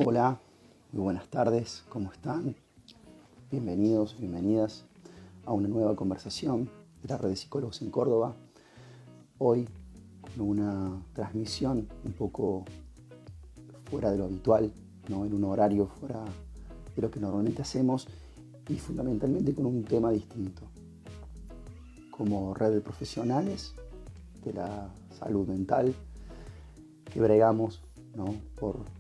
Hola, muy buenas tardes, ¿cómo están? Bienvenidos, bienvenidas a una nueva conversación de la Red de Psicólogos en Córdoba. Hoy con una transmisión un poco fuera de lo habitual, ¿no? En un horario fuera de lo que normalmente hacemos y fundamentalmente con un tema distinto. Como red de profesionales de la salud mental que bregamos, ¿no? Por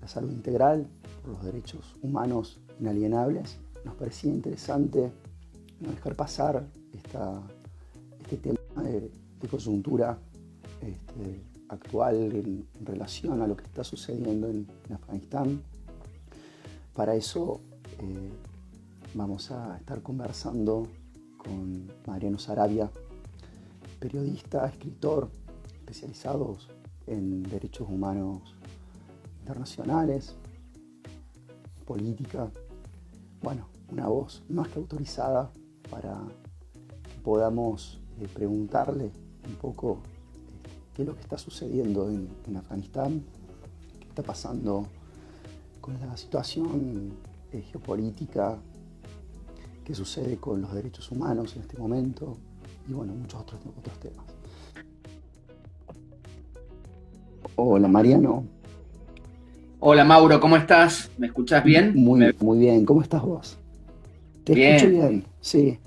la salud integral, por los derechos humanos inalienables, nos parecía interesante no dejar pasar este tema de coyuntura actual en relación a lo que está sucediendo en Afganistán. Para eso vamos a estar conversando con Mariano Sarabia, periodista, escritor, especializados en derechos humanos internacionales, política. Bueno, una voz más que autorizada para que podamos preguntarle un poco qué es lo que está sucediendo en Afganistán, qué está pasando con la situación geopolítica, qué sucede con los derechos humanos en este momento y bueno, muchos otros temas. Hola Mariano. Hola Mauro, ¿cómo estás? ¿Me escuchás bien? Muy bien, ¿cómo estás vos? Te escucho bien, sí.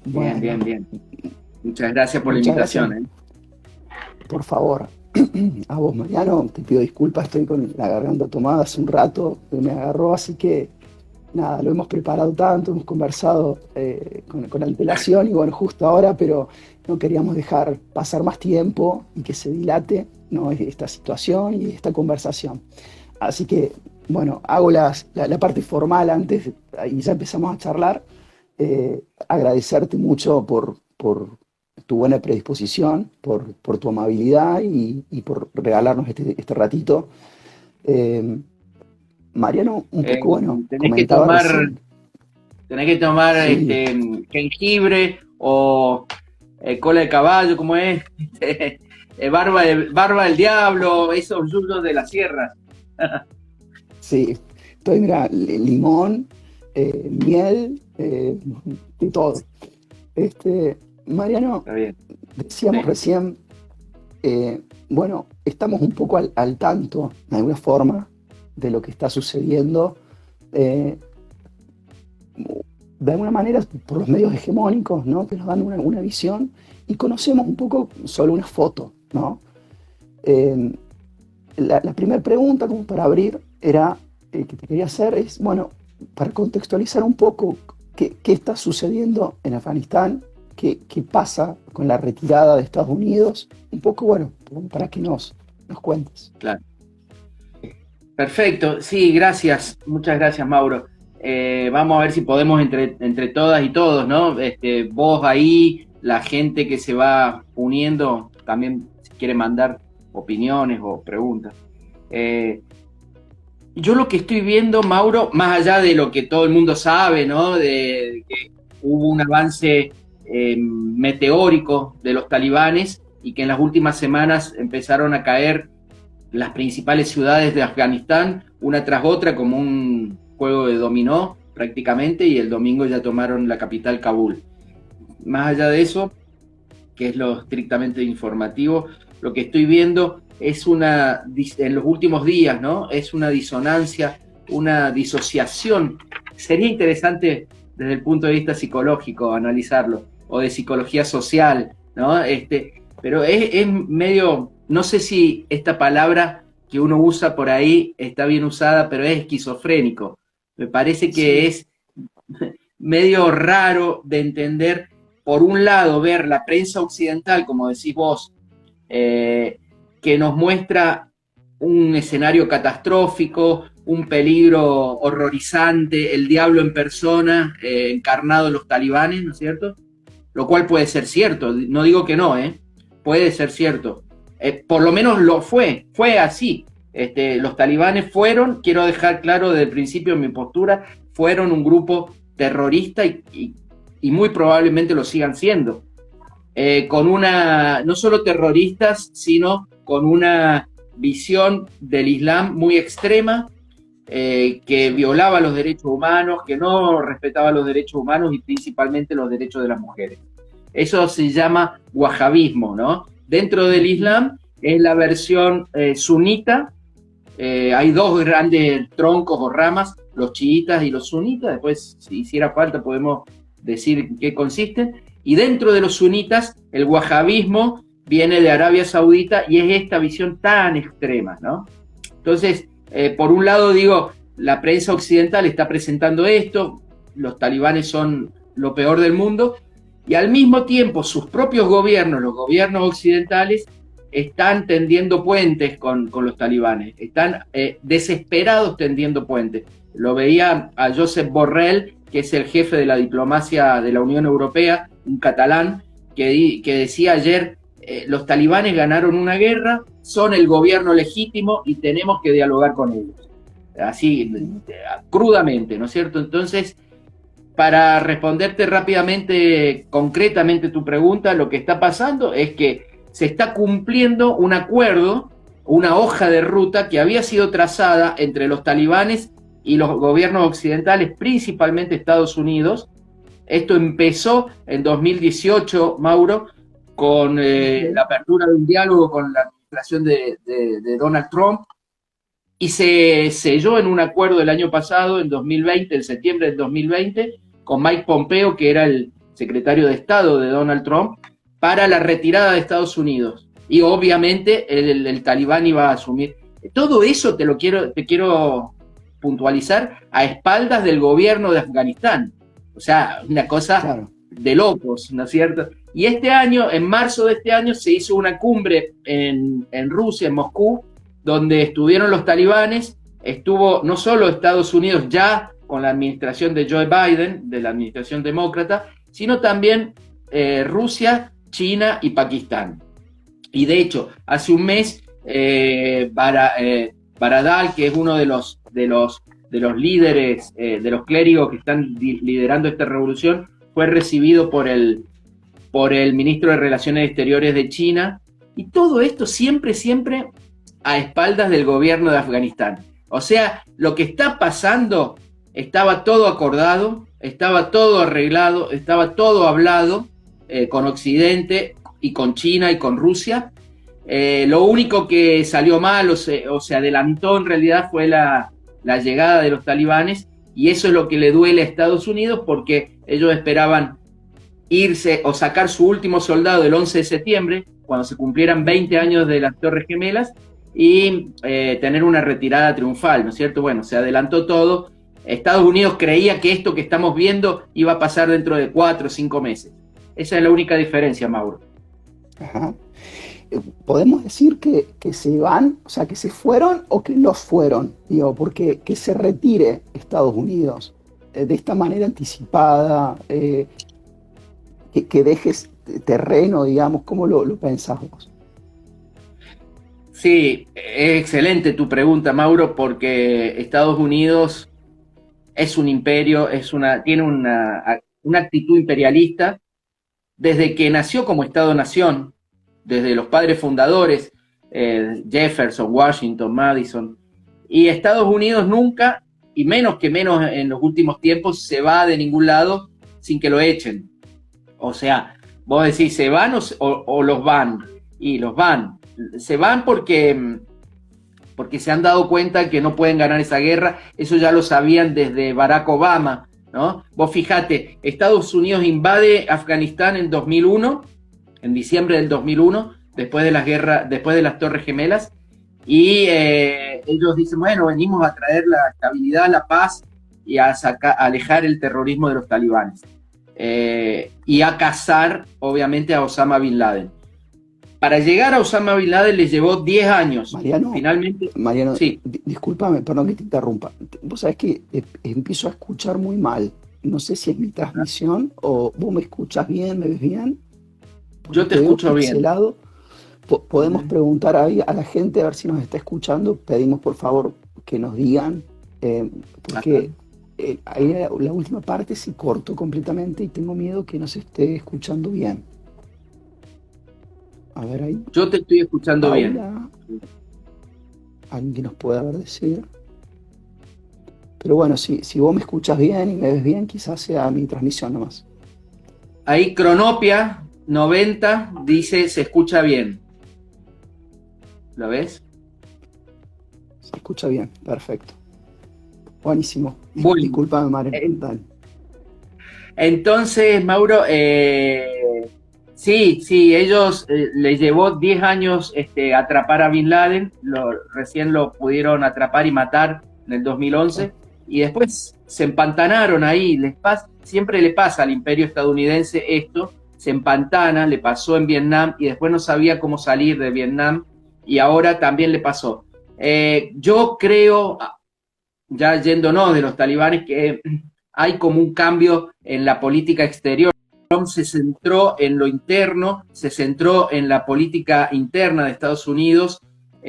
Bien, Bueno, bien. Muchas gracias por la muchas invitación. gracias. Por favor, a vos Mariano, te pido disculpas, estoy con la garganta tomada hace un rato, me agarró, así que nada, lo hemos preparado tanto, hemos conversado con antelación y bueno, justo ahora, pero no queríamos dejar pasar más tiempo y que se dilate, ¿no? Esta situación y esta conversación. Así que, bueno, hago la parte formal antes y ya empezamos a charlar. Agradecerte mucho por tu buena predisposición, por tu amabilidad y por regalarnos este ratito. Mariano, un poco, bueno, comentaba recién. Tenés que tomar Sí. jengibre o cola de caballo, ¿cómo es? Barba del diablo, esos yuyos de la sierra. Sí, estoy, mira, limón, miel, y todo. Mariano, Está bien. decíamos Sí. recién, bueno, estamos un poco al tanto, de alguna forma, de lo que está sucediendo, eh, de alguna manera por los medios hegemónicos, ¿no? Que nos dan una visión y conocemos un poco solo una foto, ¿no? Eh, la primera pregunta, como para abrir, era que te quería hacer es, bueno, para contextualizar un poco qué está sucediendo en Afganistán, qué pasa con la retirada de Estados Unidos, un poco, bueno, para que nos cuentes. Claro. Perfecto, sí, gracias, muchas gracias Mauro. Vamos a ver si podemos entre todas y todos, ¿no? Vos ahí, la gente que se va uniendo, también si quiere mandar opiniones o preguntas. Yo lo que estoy viendo, Mauro, más allá de lo que todo el mundo sabe, ¿no? De que hubo un avance meteórico de los talibanes y que en las últimas semanas empezaron a caer las principales ciudades de Afganistán, una tras otra, como un juego de dominó prácticamente, y el domingo ya tomaron la capital, Kabul. Más allá de eso, que es lo estrictamente informativo, lo que estoy viendo es en los últimos días, ¿no? Es una disonancia, una disociación. Sería interesante desde el punto de vista psicológico analizarlo, o de psicología social, ¿no? Pero es medio, no sé si esta palabra que uno usa por ahí está bien usada, pero es esquizofrénico. Me parece que Sí, es medio raro de entender, por un lado, ver la prensa occidental, como decís vos, que nos muestra un escenario catastrófico, un peligro horrorizante, el diablo en persona, encarnado en los talibanes, ¿no es cierto? Lo cual puede ser cierto, no digo que no, puede ser cierto. Por lo menos lo fue así. Los talibanes fueron, quiero dejar claro desde el principio mi postura, fueron un grupo terrorista y muy probablemente lo sigan siendo. Con no solo terroristas, sino con una visión del Islam muy extrema, que violaba los derechos humanos, que no respetaba los derechos humanos y principalmente los derechos de las mujeres. Eso se llama wahabismo, ¿no? Dentro del Islam es la versión sunita. Hay dos grandes troncos o ramas, los chiitas y los sunitas. Después, si hiciera falta, podemos decir en qué consisten. Y dentro de los sunitas, el wahabismo viene de Arabia Saudita y es esta visión tan extrema, ¿no? Entonces, por un lado digo, la prensa occidental está presentando esto, los talibanes son lo peor del mundo, y al mismo tiempo sus propios gobiernos, los gobiernos occidentales, están tendiendo puentes con los talibanes, están desesperados tendiendo puentes. Lo veía a Josep Borrell, que es el jefe de la diplomacia de la Unión Europea, un catalán, que decía ayer, los talibanes ganaron una guerra, son el gobierno legítimo y tenemos que dialogar con ellos. Así, crudamente, ¿no es cierto? Entonces, para responderte rápidamente, concretamente tu pregunta, lo que está pasando es que se está cumpliendo un acuerdo, una hoja de ruta que había sido trazada entre los talibanes y los gobiernos occidentales, principalmente Estados Unidos. Esto empezó en 2018, Mauro, con la apertura de un diálogo con la administración de Donald Trump, y se selló en un acuerdo el año pasado, en 2020, en septiembre del 2020, con Mike Pompeo, que era el secretario de Estado de Donald Trump, para la retirada de Estados Unidos. Y obviamente el talibán iba a asumir. Todo eso te quiero puntualizar a espaldas del gobierno de Afganistán. O sea, una cosa claro, de locos, ¿no es cierto? Y este año, en marzo de este año, se hizo una cumbre en Rusia, en Moscú, donde estuvieron los talibanes, estuvo no solo Estados Unidos ya con la administración de Joe Biden, de la administración demócrata, sino también Rusia, China y Pakistán. Y de hecho, hace un mes, Baradal, que es uno de los líderes, de los clérigos que están liderando esta revolución, fue recibido por el ministro de Relaciones Exteriores de China, y todo esto siempre a espaldas del gobierno de Afganistán. O sea, lo que está pasando, estaba todo acordado, estaba todo arreglado, estaba todo hablado con Occidente y con China y con Rusia. Lo único que salió mal o se adelantó en realidad fue la llegada de los talibanes, y eso es lo que le duele a Estados Unidos, porque ellos esperaban irse o sacar su último soldado el 11 de septiembre, cuando se cumplieran 20 años de las Torres Gemelas, y tener una retirada triunfal, ¿no es cierto? Bueno, se adelantó todo. Estados Unidos creía que esto que estamos viendo iba a pasar dentro de 4 o 5 meses. Esa es la única diferencia, Mauro. Ajá. ¿Podemos decir que se van, o sea, que se fueron o que los fueron? Digo, porque que se retire Estados Unidos de esta manera anticipada, que dejes terreno, digamos, ¿cómo lo pensás vos? Sí, es excelente tu pregunta, Mauro, porque Estados Unidos es un imperio, tiene una actitud imperialista desde que nació como Estado-nación, desde los padres fundadores, Jefferson, Washington, Madison, y Estados Unidos nunca, y menos en los últimos tiempos, se va de ningún lado sin que lo echen. O sea, vos decís, ¿se van o los van? Y los van. Se van porque se han dado cuenta que no pueden ganar esa guerra. Eso ya lo sabían desde Barack Obama, ¿no? Vos fijate, Estados Unidos invade Afganistán en 2001, en diciembre del 2001, después de las Torres Gemelas, y ellos dicen, bueno, venimos a traer la estabilidad, la paz y a alejar el terrorismo de los talibanes, y a cazar, obviamente, a Osama Bin Laden. Para llegar a Osama Bin Laden les llevó 10 años. Mariano, sí. Discúlpame, perdón que te interrumpa. Vos sabés que empiezo a escuchar muy mal. No sé si es mi transmisión o vos me escuchás bien, me ves bien. Yo te escucho bien. Podemos preguntar ahí a la gente a ver si nos está escuchando. Pedimos por favor que nos digan, porque ahí la última parte se cortó completamente y tengo miedo que no se esté escuchando bien. A ver ahí. Yo te estoy escuchando Paula. bien. alguien que nos pueda ver decir. Pero bueno, si vos me escuchas bien y me ves bien, quizás sea mi transmisión nomás. Ahí Cronopia 90 dice se escucha bien. ¿Lo ves? Se escucha bien, perfecto. Buenísimo. Bueno, Disculpame, Maren. entonces, Mauro, sí, ellos les llevó 10 años atrapar a Bin Laden, recién lo pudieron atrapar y matar en el 2011, y después se empantanaron ahí, siempre le pasa al imperio estadounidense esto, se empantana, le pasó en Vietnam y después no sabía cómo salir de Vietnam y ahora también le pasó. Yo creo, ya yéndonos de los talibanes, que hay como un cambio en la política exterior. Trump se centró en lo interno, se centró en la política interna de Estados Unidos,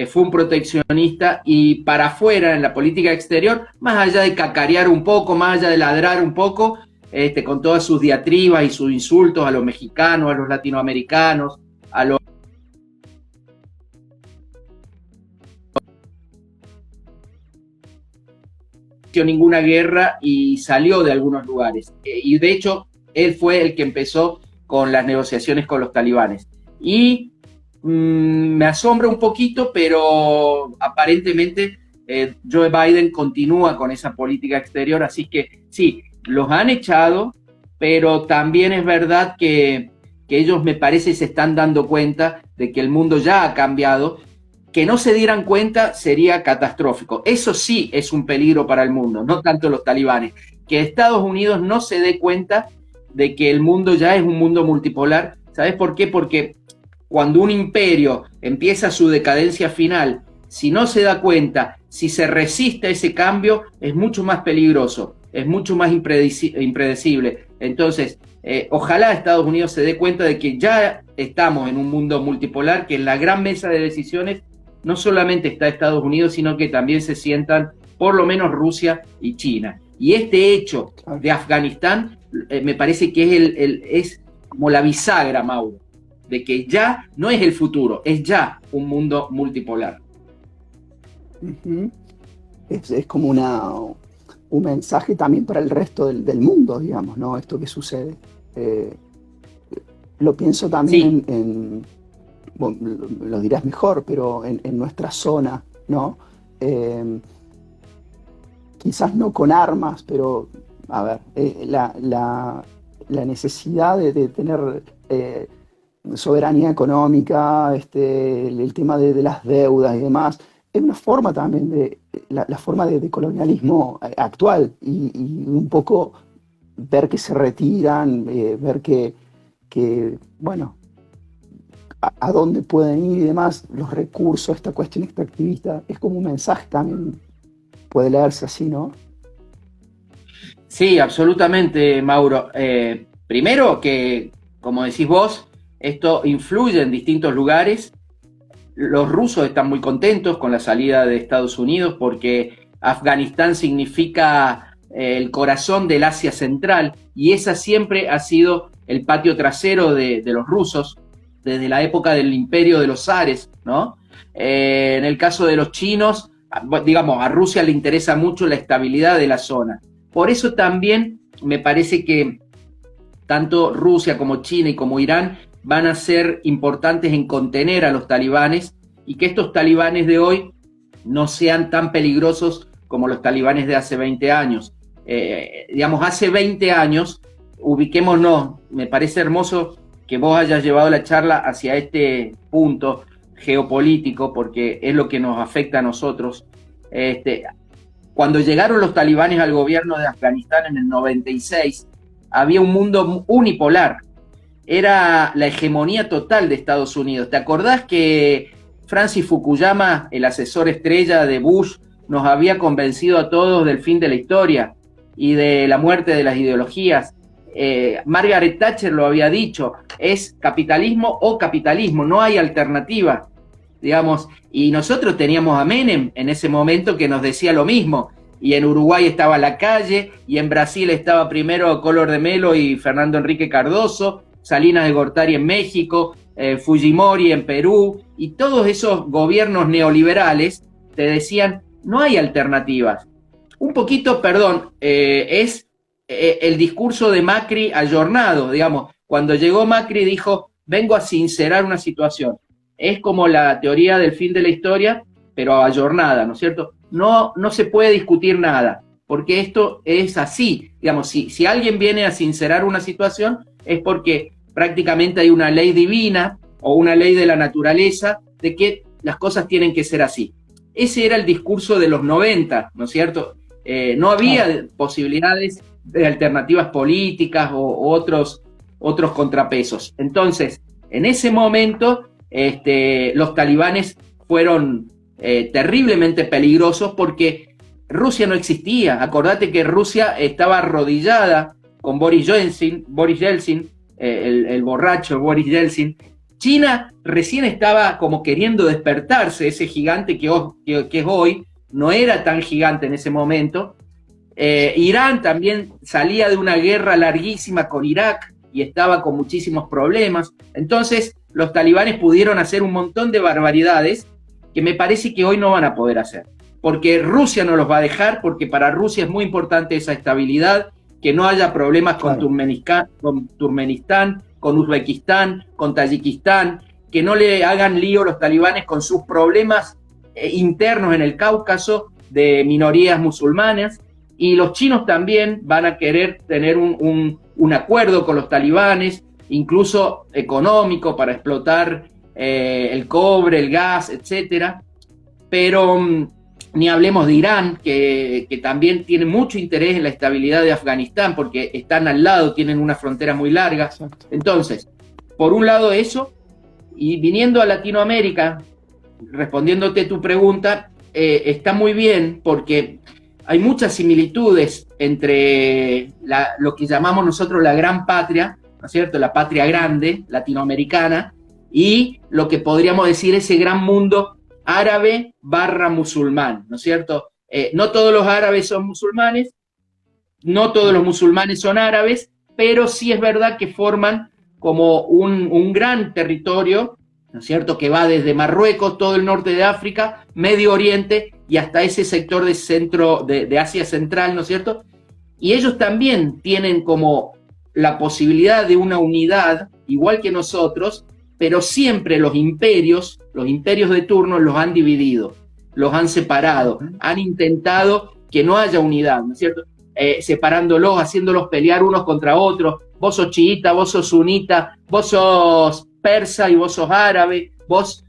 fue un proteccionista y para afuera en la política exterior, más allá de cacarear un poco, más allá de ladrar un poco, con todas sus diatribas y sus insultos a los mexicanos, a los latinoamericanos, a los ninguna guerra y salió de algunos lugares. Y de hecho, él fue el que empezó con las negociaciones con los talibanes. Y me asombra un poquito, pero aparentemente Joe Biden continúa con esa política exterior, así que sí, los han echado, pero también es verdad que ellos me parece se están dando cuenta de que el mundo ya ha cambiado. Que no se dieran cuenta sería catastrófico. Eso sí es un peligro para el mundo, no tanto los talibanes. Que Estados Unidos no se dé cuenta de que el mundo ya es un mundo multipolar. ¿Sabes por qué? Porque cuando un imperio empieza su decadencia final, si no se da cuenta, si se resiste a ese cambio, es mucho más peligroso, es mucho más impredecible. Entonces, ojalá Estados Unidos se dé cuenta de que ya estamos en un mundo multipolar, que en la gran mesa de decisiones no solamente está Estados Unidos, sino que también se sientan por lo menos Rusia y China. Y este hecho de Afganistán me parece que es como la bisagra, Mauro, de que ya no es el futuro, es ya un mundo multipolar. Uh-huh. Es como un mensaje también para el resto del mundo, digamos, ¿no? Esto que sucede. Lo pienso también sí. Bueno, lo dirás mejor, pero en nuestra zona, ¿no? Quizás no con armas, pero, a ver, la necesidad de tener soberanía económica, el tema de las deudas y demás, es una forma también de la forma de colonialismo actual y un poco ver que se retiran, ver que bueno, a dónde pueden ir y demás, los recursos, esta cuestión extractivista, es como un mensaje también, puede leerse así, ¿no? Sí, absolutamente, Mauro. Primero que, como decís vos, esto influye en distintos lugares. Los rusos están muy contentos con la salida de Estados Unidos porque Afganistán significa el corazón del Asia Central y esa siempre ha sido el patio trasero de los rusos desde la época del imperio de los zares, ¿no? En el caso de los chinos, digamos, a Rusia le interesa mucho la estabilidad de la zona. Por eso también me parece que tanto Rusia como China y como Irán van a ser importantes en contener a los talibanes y que estos talibanes de hoy no sean tan peligrosos como los talibanes de hace 20 años. Digamos, hace 20 años, ubiquémonos, me parece hermoso que vos hayas llevado la charla hacia este punto geopolítico, porque es lo que nos afecta a nosotros. Cuando llegaron los talibanes al gobierno de Afganistán en el 96, había un mundo unipolar. Era la hegemonía total de Estados Unidos. ¿Te acordás que Francis Fukuyama, el asesor estrella de Bush, nos había convencido a todos del fin de la historia y de la muerte de las ideologías? Margaret Thatcher lo había dicho, es capitalismo o capitalismo, no hay alternativa, digamos, y nosotros teníamos a Menem en ese momento que nos decía lo mismo, y en Uruguay estaba Lacalle, y en Brasil estaba primero Collor de Mello y Fernando Enrique Cardoso, Salinas de Gortari en México, Fujimori en Perú, y todos esos gobiernos neoliberales te decían, no hay alternativas. Un poquito, perdón, es el discurso de Macri ayornado, digamos. Cuando llegó Macri dijo, vengo a sincerar una situación. Es como la teoría del fin de la historia, pero ayornada, ¿no es cierto? No se puede discutir nada, porque esto es así. Digamos, si alguien viene a sincerar una situación, es porque prácticamente hay una ley divina o una ley de la naturaleza de que las cosas tienen que ser así. Ese era el discurso de los 90, ¿no es cierto? No había posibilidades de alternativas políticas o otros contrapesos. Entonces, en ese momento, los talibanes fueron terriblemente peligrosos porque Rusia no existía. Acordate que Rusia estaba arrodillada con Boris Yeltsin, el borracho Boris Yeltsin. China recién estaba como queriendo despertarse, ese gigante que es hoy, no era tan gigante en ese momento. Irán también salía de una guerra larguísima con Irak y estaba con muchísimos problemas. Entonces, los talibanes pudieron hacer un montón de barbaridades que me parece que hoy no van a poder hacer. Porque Rusia no los va a dejar, porque para Rusia es muy importante esa estabilidad, que no haya problemas con Turkmenistán, con Uzbekistán, con Tayikistán, que no le hagan lío los talibanes con sus problemas internos en el Cáucaso de minorías musulmanas. Y los chinos también van a querer tener un acuerdo con los talibanes, incluso económico, para explotar el cobre, el gas, etcétera. Pero ni hablemos de Irán, que también tiene mucho interés en la estabilidad de Afganistán, porque están al lado, tienen una frontera muy larga. Exacto. Entonces, por un lado eso, y viniendo a Latinoamérica, respondiéndote tu pregunta, está muy bien porque hay muchas similitudes entre lo que llamamos nosotros la gran patria, ¿no es cierto?, la patria grande latinoamericana, y lo que podríamos decir ese gran mundo árabe / musulmán, ¿no es cierto? No todos los árabes son musulmanes, no todos los musulmanes son árabes, pero sí es verdad que forman como un gran territorio, ¿no es cierto?, que va desde Marruecos, todo el norte de África, Medio Oriente y hasta ese sector de Asia Central, ¿no es cierto? Y ellos también tienen como la posibilidad de una unidad, igual que nosotros, pero siempre los imperios de turno los han dividido, los han separado, han intentado que no haya unidad, ¿no es cierto? Separándolos, haciéndolos pelear unos contra otros. Vos sos chiita, vos sos sunita, vos sos persa y vos sos árabe, vos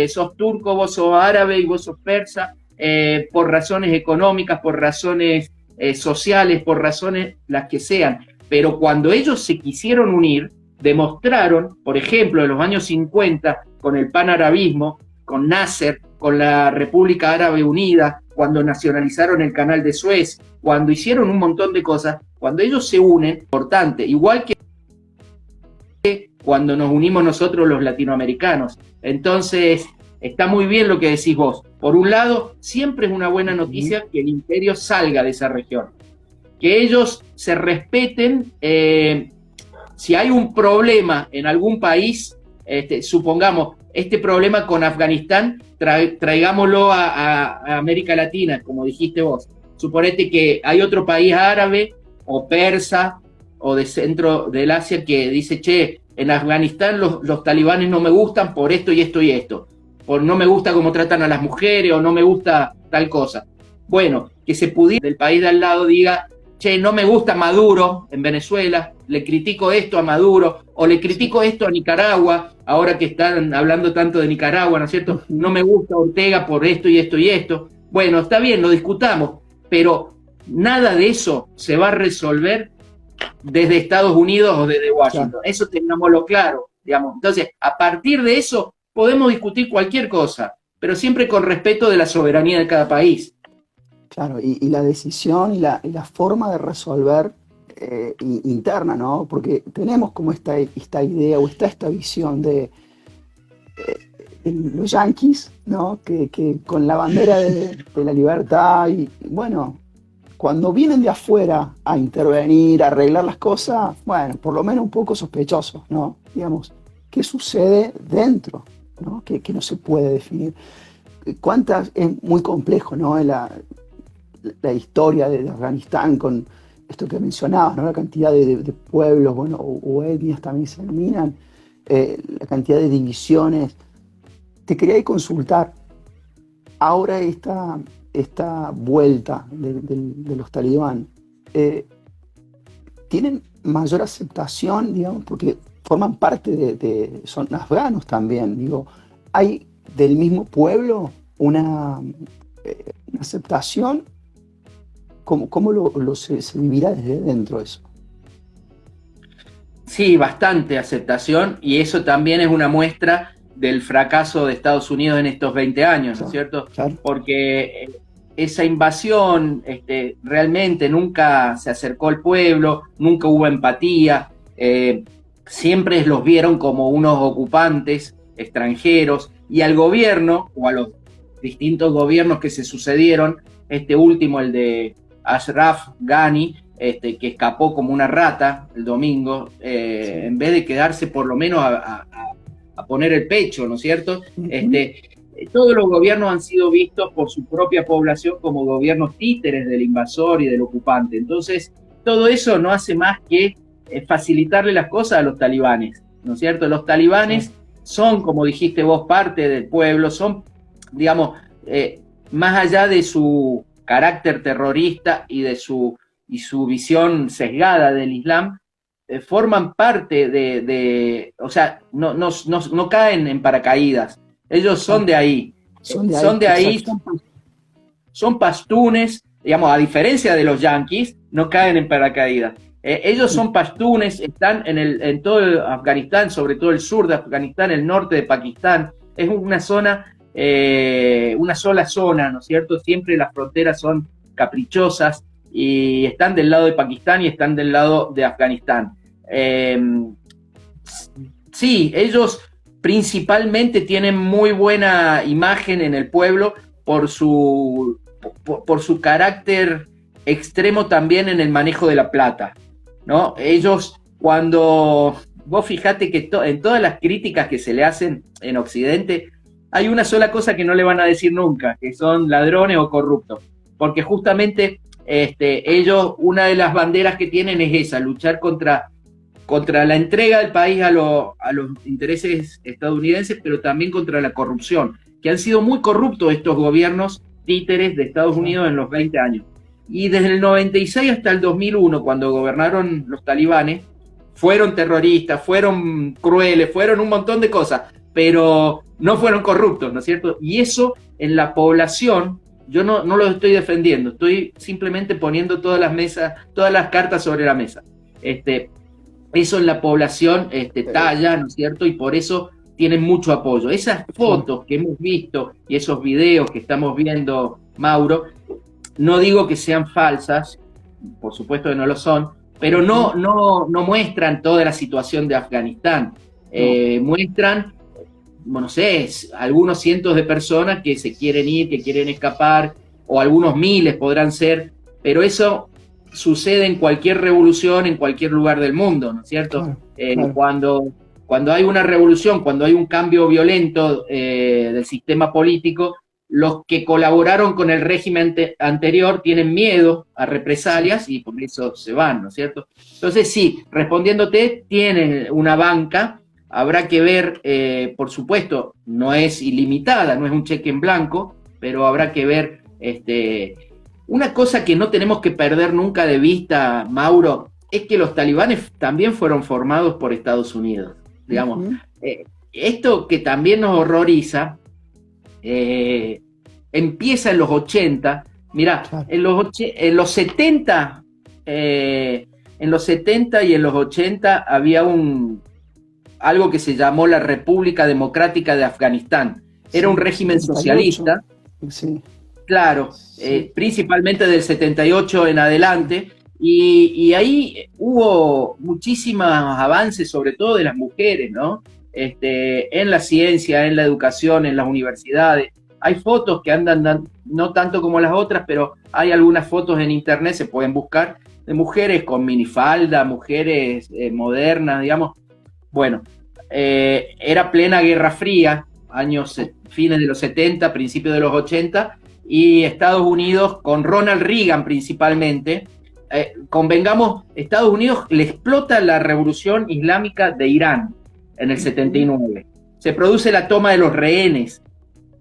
sos turco, vos sos árabe y vos sos persa, por razones económicas, por razones sociales, por razones las que sean. Pero cuando ellos se quisieron unir, demostraron, por ejemplo, en los años 50, con el panarabismo, con Nasser, con la República Árabe Unida, cuando nacionalizaron el Canal de Suez, cuando hicieron un montón de cosas, cuando ellos se unen, importante, igual que cuando nos unimos nosotros los latinoamericanos. Entonces, está muy bien lo que decís vos. Por un lado, siempre es una buena noticia que el imperio salga de esa región, que ellos se respeten. Si hay un problema en algún país, supongamos, este problema con Afganistán, traigámoslo a América Latina, como dijiste vos. Suponete que hay otro país árabe o persa o de centro del Asia que dice, che, en Afganistán los talibanes no me gustan por esto y esto y esto, por no me gusta cómo tratan a las mujeres o no me gusta tal cosa. Bueno, que se pudiera del país de al lado diga, che, no me gusta Maduro en Venezuela, le critico esto a Maduro, o le critico esto a Nicaragua, ahora que están hablando tanto de Nicaragua, ¿no es cierto? No me gusta Ortega por esto y esto y esto. Bueno, está bien, lo discutamos, pero nada de eso se va a resolver desde Estados Unidos o desde Washington. Claro. Eso tengámoslo claro, digamos. Entonces, a partir de eso podemos discutir cualquier cosa, pero siempre con respeto de la soberanía de cada país. Claro, y la decisión y la forma de resolver interna, ¿no? Porque tenemos como esta idea o esta visión de los yanquis, ¿no? Que con la bandera de la libertad y bueno, cuando vienen de afuera a intervenir, a arreglar las cosas, bueno, por lo menos un poco sospechosos, ¿no? Digamos, ¿qué sucede dentro, ¿no? Que no se puede definir. es muy complejo, ¿no? La historia de Afganistán con esto que mencionabas, ¿no? La cantidad de pueblos, bueno, o etnias también se denominan, la cantidad de divisiones. Te quería consultar, ahora esta vuelta de los talibán, ¿tienen mayor aceptación, digamos, porque forman parte son afganos también, digo, hay del mismo pueblo una aceptación? ¿Cómo se vivirá desde dentro eso? Sí, bastante aceptación, y eso también es una muestra del fracaso de Estados Unidos en estos 20 años, ¿no es cierto? Claro. Porque esa invasión realmente nunca se acercó al pueblo, nunca hubo empatía, siempre los vieron como unos ocupantes extranjeros, y al gobierno, o a los distintos gobiernos que se sucedieron, este último, el de Ashraf Ghani, que escapó como una rata el domingo, sí, en vez de quedarse por lo menos a poner el pecho, ¿no es cierto? Uh-huh. Todos los gobiernos han sido vistos por su propia población como gobiernos títeres del invasor y del ocupante. Entonces, todo eso no hace más que facilitarle las cosas a los talibanes, ¿no es cierto? Los talibanes son, como dijiste vos, parte del pueblo, son, digamos, más allá de su carácter terrorista y su visión sesgada del Islam, forman parte o sea, no caen en paracaídas. Ellos son de ahí. Son pastunes, digamos, a diferencia de los yanquis, no caen en paracaídas. Ellos son pastunes, están en todo el Afganistán, sobre todo el sur de Afganistán, el norte de Pakistán. Es una zona, una sola zona, ¿no es cierto? Siempre las fronteras son caprichosas, y están del lado de Pakistán y están del lado de Afganistán. Sí, ellos principalmente tienen muy buena imagen en el pueblo por su carácter extremo también en el manejo de la plata, ¿no? Ellos, cuando vos fijate que en todas las críticas que se le hacen en Occidente, hay una sola cosa que no le van a decir nunca, que son ladrones o corruptos, porque justamente ellos, una de las banderas que tienen es esa, luchar contra la entrega del país a los intereses estadounidenses, pero también contra la corrupción, que han sido muy corruptos estos gobiernos títeres de Estados Unidos en los 20 años. Y desde el 96 hasta el 2001, cuando gobernaron los talibanes, fueron terroristas, fueron crueles, fueron un montón de cosas, pero no fueron corruptos, ¿no es cierto? Y eso en la población, yo no lo estoy defendiendo, estoy simplemente poniendo todas las cartas sobre la mesa. Eso en la población talla, ¿no es cierto? Y por eso tienen mucho apoyo. Esas fotos que hemos visto y esos videos que estamos viendo, Mauro, no digo que sean falsas, por supuesto que no lo son, pero no muestran toda la situación de Afganistán. Muestran, no sé, algunos cientos de personas que se quieren ir, que quieren escapar, o algunos miles podrán ser, pero eso sucede en cualquier revolución, en cualquier lugar del mundo, ¿no es cierto? Claro. Cuando hay una revolución, cuando hay un cambio violento del sistema político, los que colaboraron con el régimen anterior tienen miedo a represalias y por eso se van, ¿no es cierto? Entonces sí, respondiéndote, tienen una banca, habrá que ver, por supuesto, no es ilimitada, no es un cheque en blanco, pero habrá que ver una cosa que no tenemos que perder nunca de vista, Mauro, es que los talibanes también fueron formados por Estados Unidos, digamos. Uh-huh. Esto que también nos horroriza, empieza en los 80, mirá, claro. en los 70 y en los 80 había algo que se llamó la República Democrática de Afganistán. Era un régimen 78. Socialista. Sí. Claro, sí. Principalmente del 78 en adelante, y ahí hubo muchísimos avances, sobre todo de las mujeres, ¿no? En la ciencia, en la educación, en las universidades. Hay fotos que andan, no tanto como las otras, pero hay algunas fotos en internet, se pueden buscar, de mujeres con minifalda, mujeres modernas, digamos. Bueno, era plena Guerra Fría, fines de los 70, principios de los 80, y Estados Unidos, con Ronald Reagan principalmente, convengamos, Estados Unidos le explota la revolución islámica de Irán en el 79. Se produce la toma de los rehenes,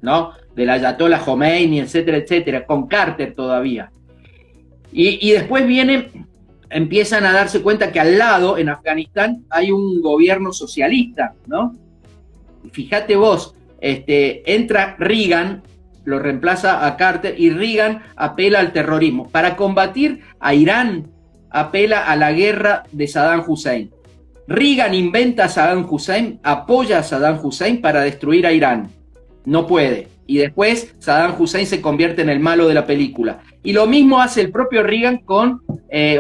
¿no? Del Ayatollah Khomeini, etcétera, etcétera, con Carter todavía. Y después empiezan a darse cuenta que al lado, en Afganistán, hay un gobierno socialista, ¿no? Fíjate vos, entra Reagan, lo reemplaza a Carter, y Reagan apela al terrorismo. Para combatir a Irán, apela a la guerra de Saddam Hussein. Reagan inventa a Saddam Hussein, apoya a Saddam Hussein para destruir a Irán. No puede. Y después Saddam Hussein se convierte en el malo de la película. Y lo mismo hace el propio Reagan con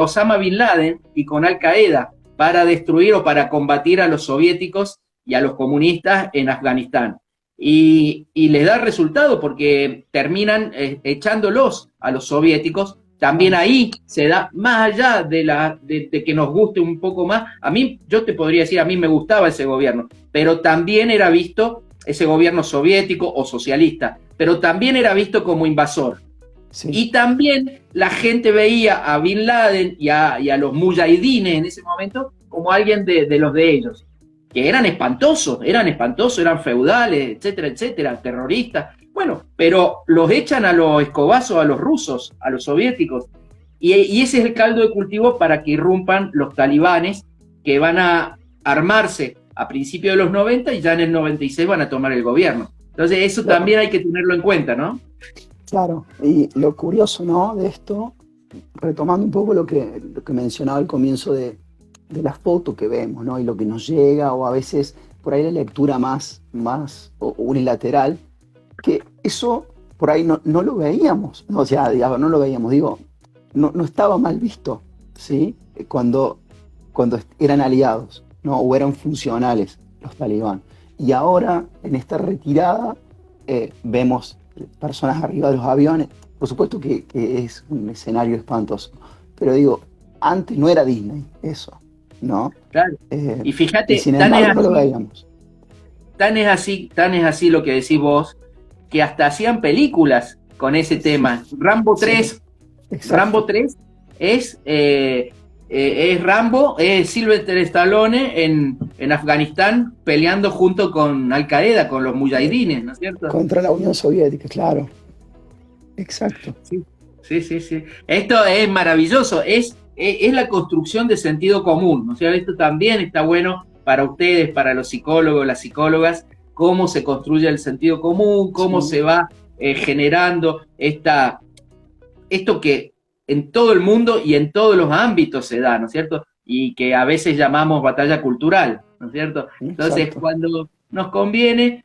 Osama Bin Laden y con Al Qaeda para destruir o para combatir a los soviéticos y a los comunistas en Afganistán. Y les da resultado porque terminan echándolos a los soviéticos. También ahí se da, más allá de que nos guste un poco más, a mí, yo te podría decir, a mí me gustaba ese gobierno, pero también era visto, ese gobierno soviético o socialista, pero también era visto como invasor. Sí. Y también la gente veía a Bin Laden y a los mujahidines en ese momento como alguien de los de ellos, que eran espantosos, eran feudales, etcétera, etcétera, terroristas. Bueno, pero los echan a los escobazos, a los rusos, a los soviéticos. Y ese es el caldo de cultivo para que irrumpan los talibanes, que van a armarse a principios de los 90 y ya en el 96 van a tomar el gobierno. Entonces eso también hay que tenerlo en cuenta, ¿no? Claro, y lo curioso, ¿no?, de esto, retomando un poco lo que mencionaba al comienzo de la foto que vemos, ¿no?, y lo que nos llega, o a veces por ahí la lectura más unilateral, que eso por ahí no lo veíamos, ¿no? O sea, digamos, no lo veíamos, no estaba mal visto, ¿sí?, cuando eran aliados, ¿no?, o eran funcionales los talibán. Y ahora, en esta retirada, vemos personas arriba de los aviones. Por supuesto que es un escenario espantoso, pero antes no era Disney eso, ¿no? Claro. Y fíjate, y sin embargo, no lo veíamos. Tan es así lo que decís vos, que hasta hacían películas con ese tema. Rambo 3, sí, Rambo 3 es Rambo, es Sylvester Stallone en Afganistán peleando junto con Al Qaeda, con los mujahidines, ¿no es cierto? Contra la Unión Soviética, claro. Exacto. Sí. Esto es maravilloso, es la construcción de sentido común, ¿no es cierto? Esto también está bueno para ustedes, para los psicólogos, las psicólogas, cómo se construye el sentido común, cómo se va generando esto que en todo el mundo y en todos los ámbitos se da, ¿no es cierto? Y que a veces llamamos batalla cultural, ¿no es cierto? Entonces, exacto, cuando nos conviene,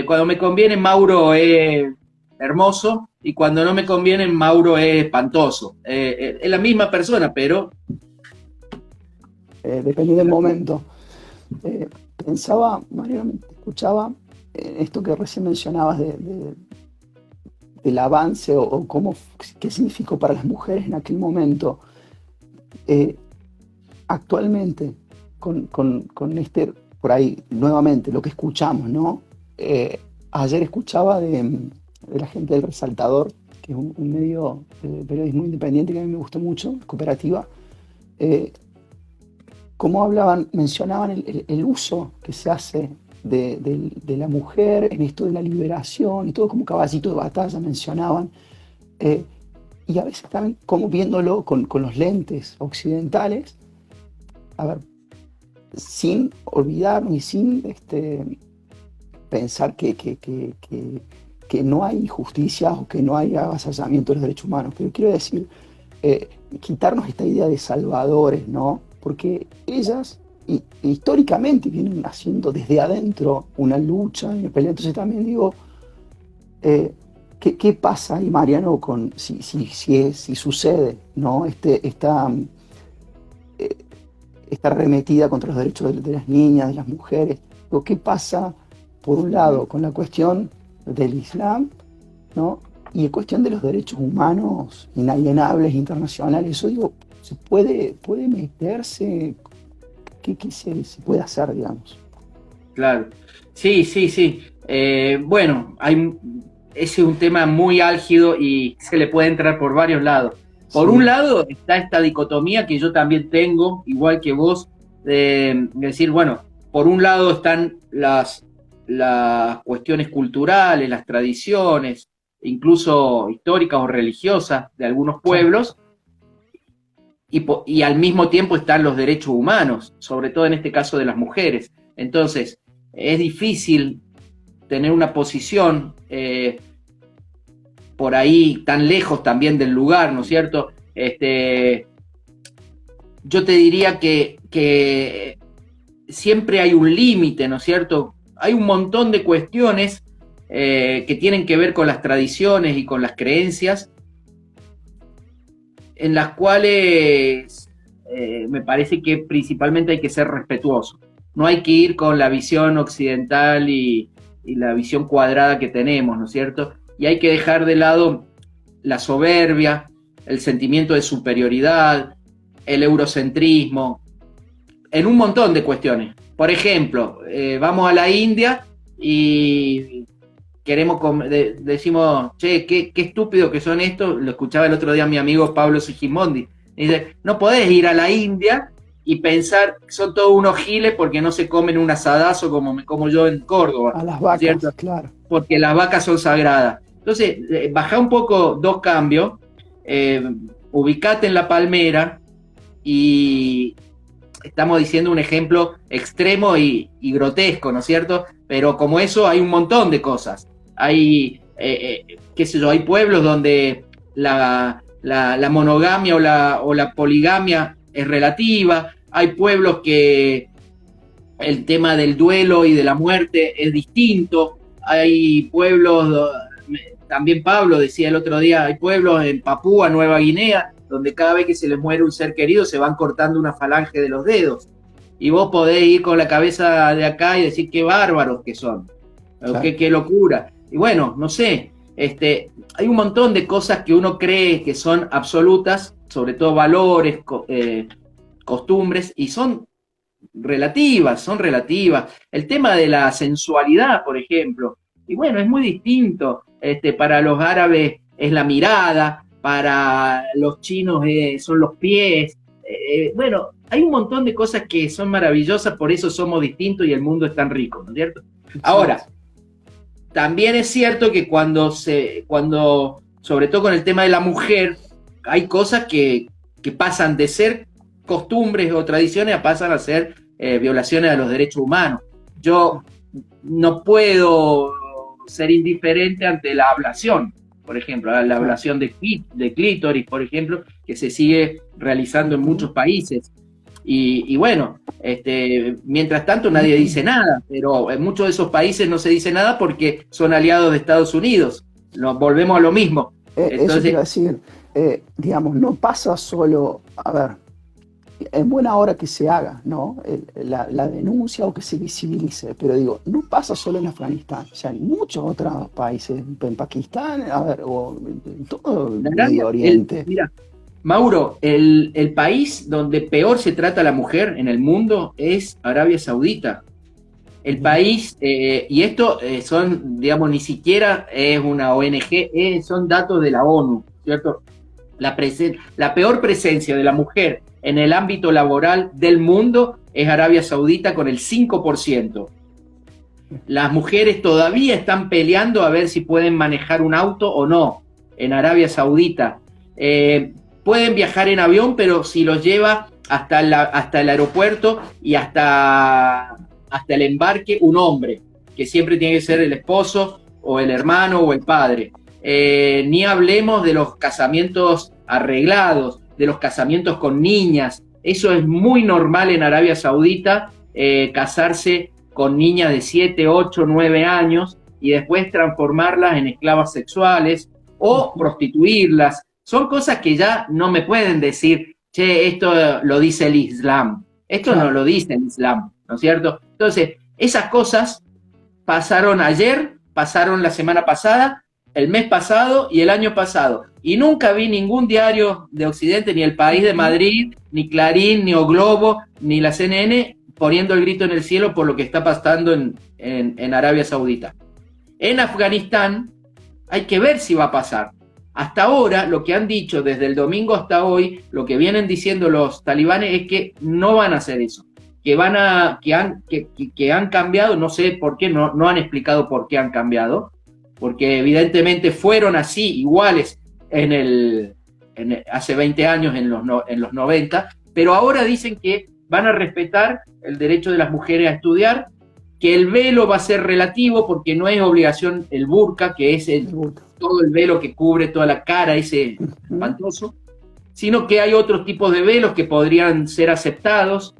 cuando me conviene, Mauro es hermoso, y cuando no me conviene, Mauro es espantoso. Es la misma persona, pero... depende del momento. Pensaba, Mariano, escuchaba esto que recién mencionabas del avance o qué significó para las mujeres en aquel momento. Actualmente, con por ahí, nuevamente, lo que escuchamos, ¿no? Ayer escuchaba de la gente del Resaltador, que es un medio de periodismo independiente que a mí me gustó mucho, cooperativa, cómo mencionaban el uso que se hace de la mujer en esto de la liberación y todo como caballito de batalla mencionaban, y a veces también como viéndolo con los lentes occidentales, a ver, sin olvidarnos y sin pensar que no hay injusticias o que no hay avasallamiento de los derechos humanos, pero quiero decir, quitarnos esta idea de salvadores, ¿no? Porque ellas históricamente vienen haciendo desde adentro una lucha, una pelea. Entonces también ¿qué pasa ahí, Mariano, si sucede, ¿no? Esta arremetida contra los derechos de las niñas, de las mujeres? ¿Qué pasa, por un lado, con la cuestión del Islam, ¿no? Y la cuestión de los derechos humanos inalienables, internacionales? Eso, ¿se puede meterse? ¿Qué se puede hacer, digamos? Claro, sí. Bueno, ese es un tema muy álgido y se le puede entrar por varios lados. Por Sí, un lado está esta dicotomía que yo también tengo, igual que vos, de decir, bueno, por un lado están las cuestiones culturales, las tradiciones, incluso históricas o religiosas de algunos claro. pueblos, y al mismo tiempo están los derechos humanos, sobre todo en este caso de las mujeres. Entonces, es difícil tener una posición por ahí tan lejos también del lugar, ¿no es cierto? Yo te diría que siempre hay un límite, ¿no es cierto? Hay un montón de cuestiones que tienen que ver con las tradiciones y con las creencias, en las cuales me parece que principalmente hay que ser respetuoso. No hay que ir con la visión occidental y la visión cuadrada que tenemos, ¿no es cierto? Y hay que dejar de lado la soberbia, el sentimiento de superioridad, el eurocentrismo, en un montón de cuestiones. Por ejemplo, vamos a la India y decimos, che, qué estúpido que son estos. Lo escuchaba el otro día mi amigo Pablo Sigimondi. Dice, no podés ir a la India y pensar que son todos unos giles porque no se comen un asadazo como me como yo en Córdoba, A las ¿no es vacas, cierto? claro. Porque las vacas son sagradas. Entonces, baja un poco dos cambios, eh, ubicate en la palmera y estamos diciendo un ejemplo extremo y grotesco, ¿no es cierto? Pero como eso hay un montón de cosas. Hay, qué sé yo, hay pueblos donde la monogamia o la poligamia es relativa, hay pueblos que el tema del duelo y de la muerte es distinto, hay pueblos, también Pablo decía el otro día, hay pueblos en Papúa, Nueva Guinea, donde cada vez que se les muere un ser querido se van cortando una falange de los dedos. Y vos podés ir con la cabeza de acá y decir qué bárbaros que son, Claro. qué locura. Y bueno, no sé, hay un montón de cosas que uno cree que son absolutas, sobre todo valores, costumbres, y son relativas. El tema de la sensualidad, por ejemplo, y bueno, es muy distinto. Para los árabes es la mirada, para los chinos son los pies. Bueno, hay un montón de cosas que son maravillosas, por eso somos distintos y el mundo es tan rico, ¿no es cierto? Exacto. Ahora, también es cierto que sobre todo con el tema de la mujer, hay cosas que pasan de ser costumbres o tradiciones a pasan a ser violaciones a los derechos humanos. Yo no puedo ser indiferente ante la ablación, por ejemplo, la Claro. ablación de clítoris, por ejemplo, que se sigue realizando en Ujú. muchos países. Y bueno, mientras tanto nadie dice nada, pero en muchos de esos países no se dice nada porque son aliados de Estados Unidos. Nos volvemos a lo mismo. Eso te iba Entonces, a decir, digamos, no pasa solo, a ver, en buena hora que se haga, ¿no? La denuncia o que se visibilice, pero digo, no pasa solo en Afganistán, o sea, en muchos otros países, en Pakistán, a ver, o en todo el Medio Oriente. mira, Mauro, el país donde peor se trata a la mujer en el mundo es Arabia Saudita. El Mira, país, y esto son, digamos, ni siquiera es una ONG, son datos de la ONU, ¿cierto? La peor presencia de la mujer en el ámbito laboral del mundo es Arabia Saudita con el 5%. Las mujeres todavía están peleando a ver si pueden manejar un auto o no en Arabia Saudita. Pueden viajar en avión, pero si los lleva hasta el aeropuerto y hasta el embarque un hombre, que siempre tiene que ser el esposo o el hermano o el padre. Ni hablemos de los casamientos arreglados, de los casamientos con niñas. Eso es muy normal en Arabia Saudita, casarse con niñas de 7, 8, 9 años y después transformarlas en esclavas sexuales o ujú, prostituirlas. Son cosas que ya no me pueden decir, che, esto lo dice el Islam. Esto no claro, lo dice el Islam, ¿no es cierto? Entonces, esas cosas pasaron ayer, pasaron la semana pasada, el mes pasado y el año pasado. Y nunca vi ningún diario de Occidente, ni El País de ujú. Madrid, ni Clarín, ni O Globo, ni la CNN, poniendo el grito en el cielo por lo que está pasando en Arabia Saudita. En Afganistán hay que ver si va a pasar. Hasta ahora, lo que han dicho desde el domingo hasta hoy, lo que vienen diciendo los talibanes es que no van a hacer eso, que han cambiado, no sé por qué, no han explicado por qué han cambiado, porque evidentemente fueron así, iguales hace 20 años, en los 90, pero ahora dicen que van a respetar el derecho de las mujeres a estudiar, que el velo va a ser relativo porque no es obligación el burka, que es todo el velo que cubre toda la cara, ese espantoso, sino que hay otros tipos de velos que podrían ser aceptados.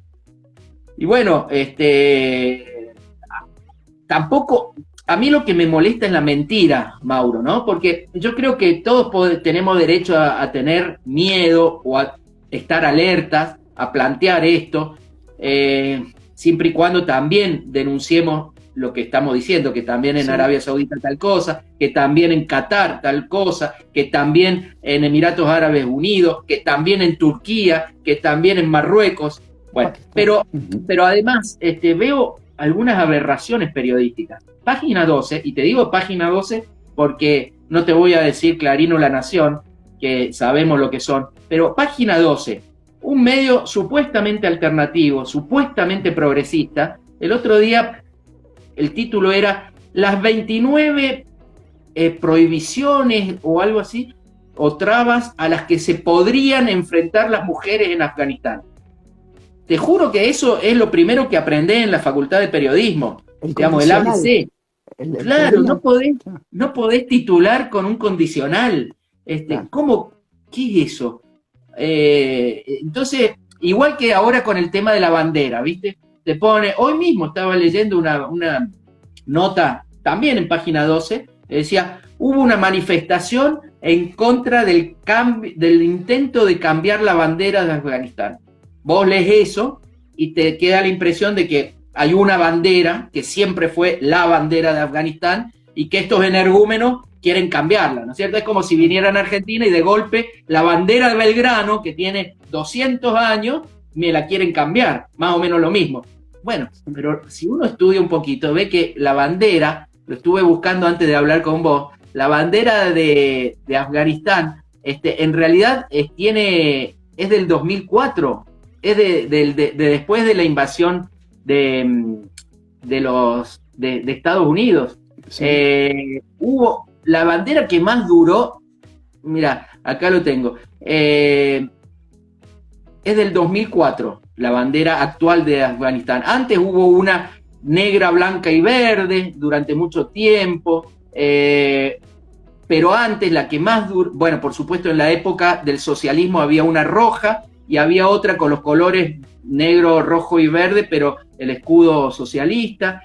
Y bueno, tampoco, a mí lo que me molesta es la mentira, Mauro, ¿no? Porque yo creo que todos tenemos derecho a tener miedo o a estar alertas, a plantear esto, siempre y cuando también denunciemos lo que estamos diciendo, que también en Arabia Saudita tal cosa, que también en Qatar tal cosa, que también en Emiratos Árabes Unidos, que también en Turquía, que también en Marruecos. Bueno, pero además veo algunas aberraciones periodísticas. Página 12, y te digo página 12 porque no te voy a decir Clarín o La Nación, que sabemos lo que son, pero página 12, un medio supuestamente alternativo, supuestamente progresista. El otro día el título era las 29 prohibiciones o algo así, o trabas a las que se podrían enfrentar las mujeres en Afganistán. Te juro que eso es lo primero que aprendí en la Facultad de Periodismo, digamos, el ABC. Claro, no podés titular con un condicional. ¿Cómo? ¿Qué es eso? Entonces, igual que ahora con el tema de la bandera, ¿viste? Te pone, hoy mismo estaba leyendo una nota, también en página 12, decía, hubo una manifestación en contra del intento de cambiar la bandera de Afganistán. Vos lees eso y te queda la impresión de que hay una bandera que siempre fue la bandera de Afganistán y que estos energúmenos quieren cambiarla, ¿no es cierto? Es como si vinieran a Argentina y de golpe la bandera de Belgrano, que tiene 200 años, me la quieren cambiar, más o menos lo mismo. Bueno, pero si uno estudia un poquito, ve que la bandera, lo estuve buscando antes de hablar con vos, la bandera de Afganistán, en realidad es del 2004, es de después de la invasión de Estados Unidos. Sí. Hubo la bandera que más duró, mira, acá lo tengo, es del 2004, la bandera actual de Afganistán. Antes hubo una negra, blanca y verde durante mucho tiempo, pero antes la que más duró, bueno, por supuesto en la época del socialismo había una roja y había otra con los colores negro, rojo y verde, pero el escudo socialista.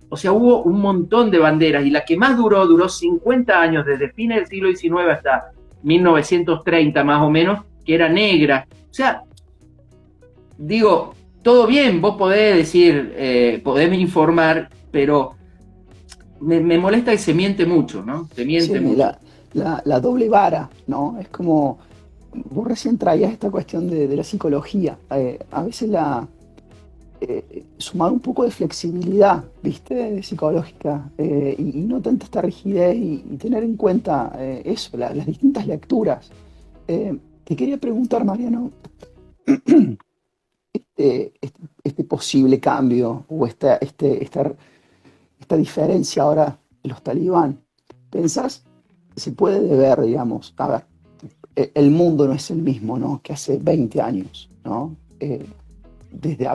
O sea, hubo un montón de banderas y la que más duró 50 años, desde fines del siglo XIX hasta 1930 más o menos, que era negra. O sea, digo, todo bien, vos podés decir, podés informar, pero me molesta que se miente mucho, ¿no? Se miente mucho. La doble vara, ¿no? Es como, vos recién traías esta cuestión de la psicología. A veces sumar un poco de flexibilidad, ¿viste? Psicológica, y no tanta esta rigidez y tener en cuenta eso, las distintas lecturas. Te quería preguntar, Mariano, este posible cambio o esta diferencia ahora de los talibán, ¿pensás que se puede deber, digamos, a ver, el mundo no es el mismo, ¿no?, que hace 20 años, ¿no? Desde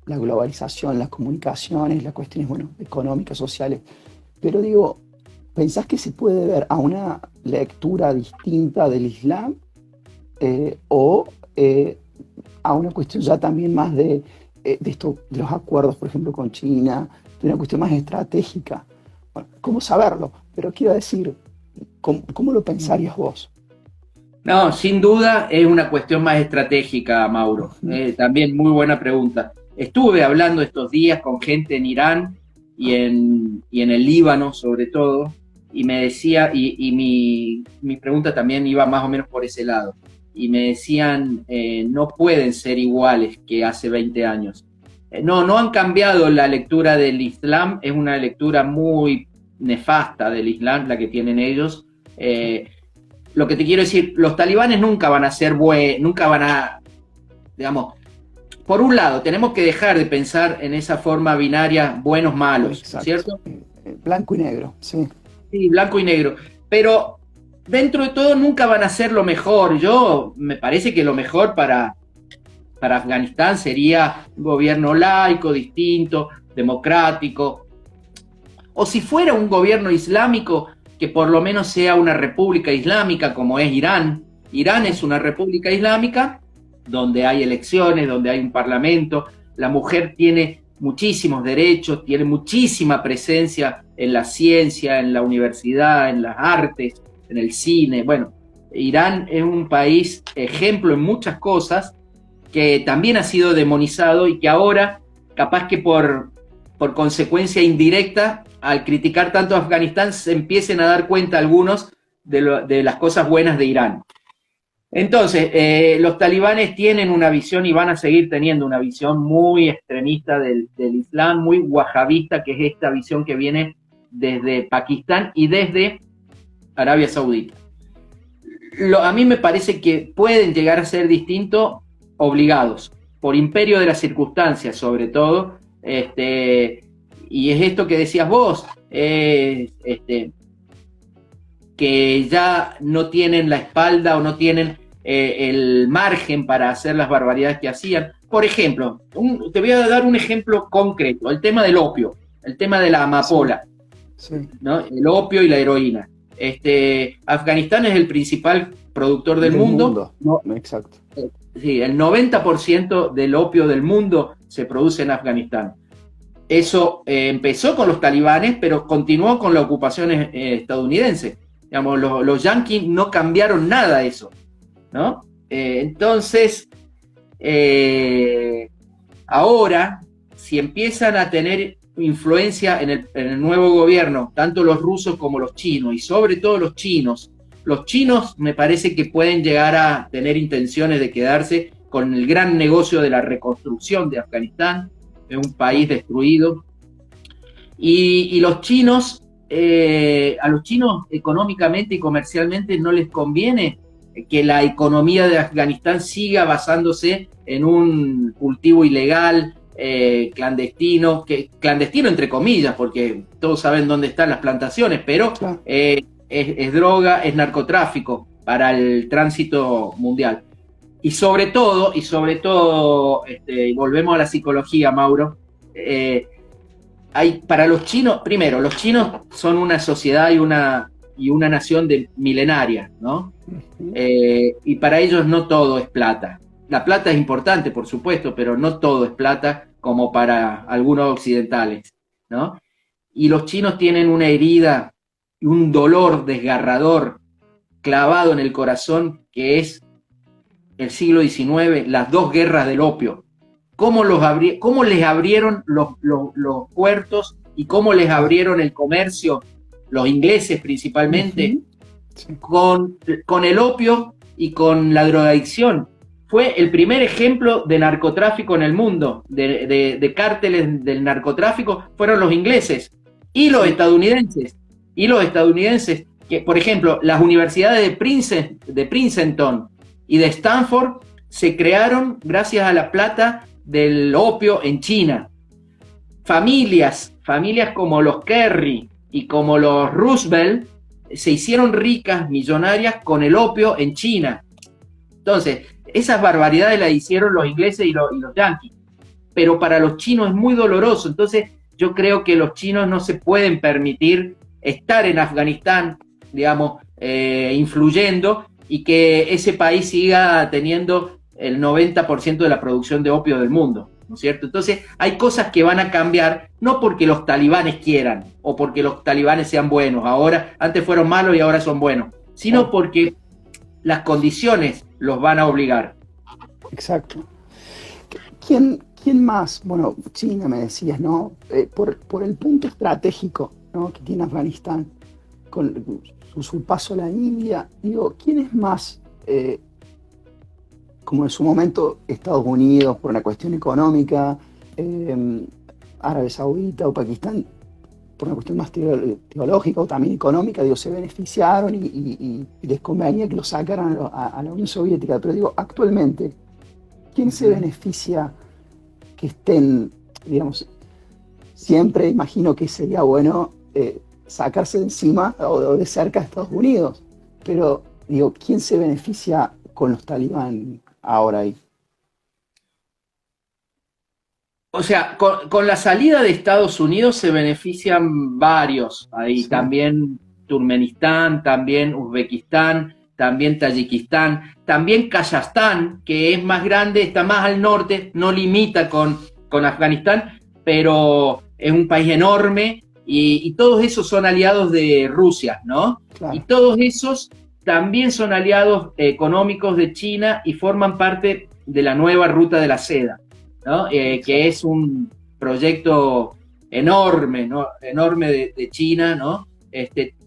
la globalización, las comunicaciones, las cuestiones, bueno, económicas, sociales, pero digo, ¿pensás que se puede ver a una lectura distinta del Islam o a una cuestión ya también más de los acuerdos, por ejemplo, con China, de una cuestión más estratégica? Bueno, ¿cómo saberlo? Pero quiero decir, ¿cómo lo pensarías vos? No, sin duda es una cuestión más estratégica, Mauro. También muy buena pregunta. Estuve hablando estos días con gente en Irán y en el Líbano, sobre todo, y me decía, y mi pregunta también iba más o menos por ese lado, y me decían, no pueden ser iguales que hace 20 años. No han cambiado la lectura del Islam, es una lectura muy nefasta del Islam, la que tienen ellos. Lo que te quiero decir, los talibanes nunca van a ser buenos, nunca van a, digamos, por un lado, tenemos que dejar de pensar en esa forma binaria buenos-malos, ¿cierto? Blanco y negro, sí. Sí, blanco y negro. Pero dentro de todo nunca van a ser lo mejor. Me parece que lo mejor para Afganistán sería un gobierno laico, distinto, democrático. O si fuera un gobierno islámico, que por lo menos sea una república islámica como es Irán. Irán es una república islámica donde hay elecciones, donde hay un parlamento, la mujer tiene muchísimos derechos, tiene muchísima presencia en la ciencia, en la universidad, en las artes, en el cine. Bueno, Irán es un país ejemplo en muchas cosas que también ha sido demonizado y que ahora, capaz que por consecuencia indirecta, al criticar tanto a Afganistán, se empiecen a dar cuenta algunos de las cosas buenas de Irán. Entonces, los talibanes tienen una visión y van a seguir teniendo una visión muy extremista del Islam, muy wahabista, que es esta visión que viene desde Pakistán y desde Arabia Saudita. A mí me parece que pueden llegar a ser distintos obligados, por imperio de las circunstancias sobre todo, y es esto que decías vos, que ya no tienen la espalda o no tienen el margen para hacer las barbaridades que hacían. Por ejemplo, te voy a dar un ejemplo concreto, el tema del opio, el tema de la amapola, sí. ¿No? El opio y la heroína. Afganistán es el principal productor del mundo. No, exacto. Sí, el 90% del opio del mundo se produce en Afganistán. Eso empezó con los talibanes, pero continuó con la ocupación estadounidense. Digamos, los yanquis no cambiaron nada eso, ¿no? Entonces, ahora, si empiezan a tener influencia en el nuevo gobierno, tanto los rusos como los chinos, y sobre todo los chinos me parece que pueden llegar a tener intenciones de quedarse con el gran negocio de la reconstrucción de Afganistán. Es un país destruido. Y los chinos, a los chinos económicamente y comercialmente no les conviene que la economía de Afganistán siga basándose en un cultivo ilegal, clandestino entre comillas, porque todos saben dónde están las plantaciones, pero claro. Es droga, es narcotráfico para el tránsito mundial. Y sobre todo, volvemos a la psicología, Mauro, para los chinos, primero, los chinos son una sociedad y una nación milenaria, ¿no? Uh-huh. Y para ellos no todo es plata. La plata es importante, por supuesto, pero no todo es plata como para algunos occidentales, ¿no? Y los chinos tienen una herida y un dolor desgarrador clavado en el corazón que es el siglo XIX, las dos guerras del opio. Cómo les abrieron los puertos y cómo les abrieron el comercio, los ingleses principalmente, uh-huh. Sí. Con el opio y con la drogadicción. Fue el primer ejemplo de narcotráfico en el mundo, de cárteles del narcotráfico, fueron los ingleses y los estadounidenses. Que, por ejemplo, las universidades de Princeton y de Stanford se crearon gracias a la plata del opio en China. Familias como los Kerry y como los Roosevelt se hicieron ricas, millonarias con el opio en China. Entonces, esas barbaridades las hicieron los ingleses y los yanquis, pero para los chinos es muy doloroso. Entonces, yo creo que los chinos no se pueden permitir estar en Afganistán, digamos, influyendo, y que ese país siga teniendo el 90% de la producción de opio del mundo, ¿no es cierto? Entonces, hay cosas que van a cambiar, no porque los talibanes quieran, o porque los talibanes sean buenos, antes fueron malos y ahora son buenos, sino porque las condiciones los van a obligar. Exacto. ¿Quién más? Bueno, China me decías, ¿no? Por el punto estratégico, ¿no?, que tiene Afganistán, con su paso a la India, digo, ¿quién es más, como en su momento Estados Unidos por una cuestión económica, Arabia Saudita o Pakistán, por una cuestión más teológica o también económica, digo, se beneficiaron y les convenía que lo sacaran a la Unión Soviética. Pero digo, actualmente, ¿quién se beneficia que estén, digamos, siempre imagino que sería bueno sacarse de encima o de cerca a Estados Unidos? Pero digo, ¿quién se beneficia con los talibán ahora ahí? O sea, con la salida de Estados Unidos se benefician varios ahí, Sí, también Turkmenistán, también Uzbekistán, también Tayikistán, también Kazajstán, que es más grande, está más al norte, no limita con Afganistán, pero es un país enorme y todos esos son aliados de Rusia, ¿no? Y claro. todos esos también son aliados económicos de China y forman parte de la nueva ruta de la seda, ¿no? Que es un proyecto enorme, ¿no? Enorme de China, ¿no?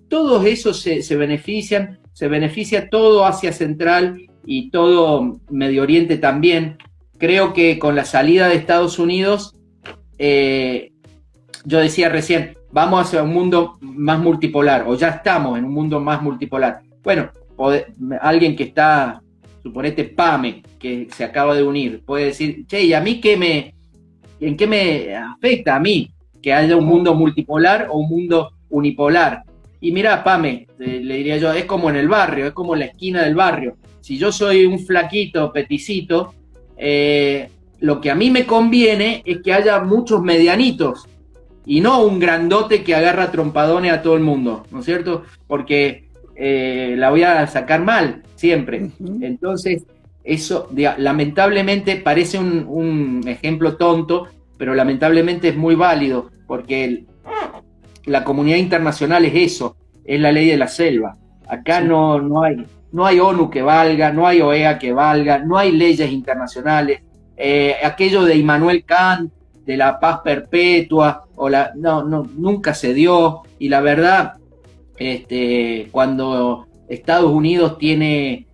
Todos esos se benefician, se beneficia todo Asia Central y todo Medio Oriente también. Creo que con la salida de Estados Unidos, yo decía recién, vamos hacia un mundo más multipolar, o ya estamos en un mundo más multipolar. Bueno, alguien que está, suponete Pame, que se acaba de unir, puede decir, che, ¿y a mí en qué me afecta a mí que haya un mundo multipolar o un mundo unipolar? Y mira, Pame, le diría yo, es como en el barrio, es como en la esquina del barrio. Si yo soy un flaquito, peticito, lo que a mí me conviene es que haya muchos medianitos y no un grandote que agarra trompadones a todo el mundo, ¿no es cierto? Porque la voy a sacar mal siempre. Entonces, eso lamentablemente parece un ejemplo tonto, pero lamentablemente es muy válido, porque la comunidad internacional es eso, es la ley de la selva. Acá sí. no hay ONU que valga, no hay OEA que valga, no hay leyes internacionales. Aquello de Immanuel Kant, de la paz perpetua, nunca se dio, y la verdad, cuando Estados Unidos tiene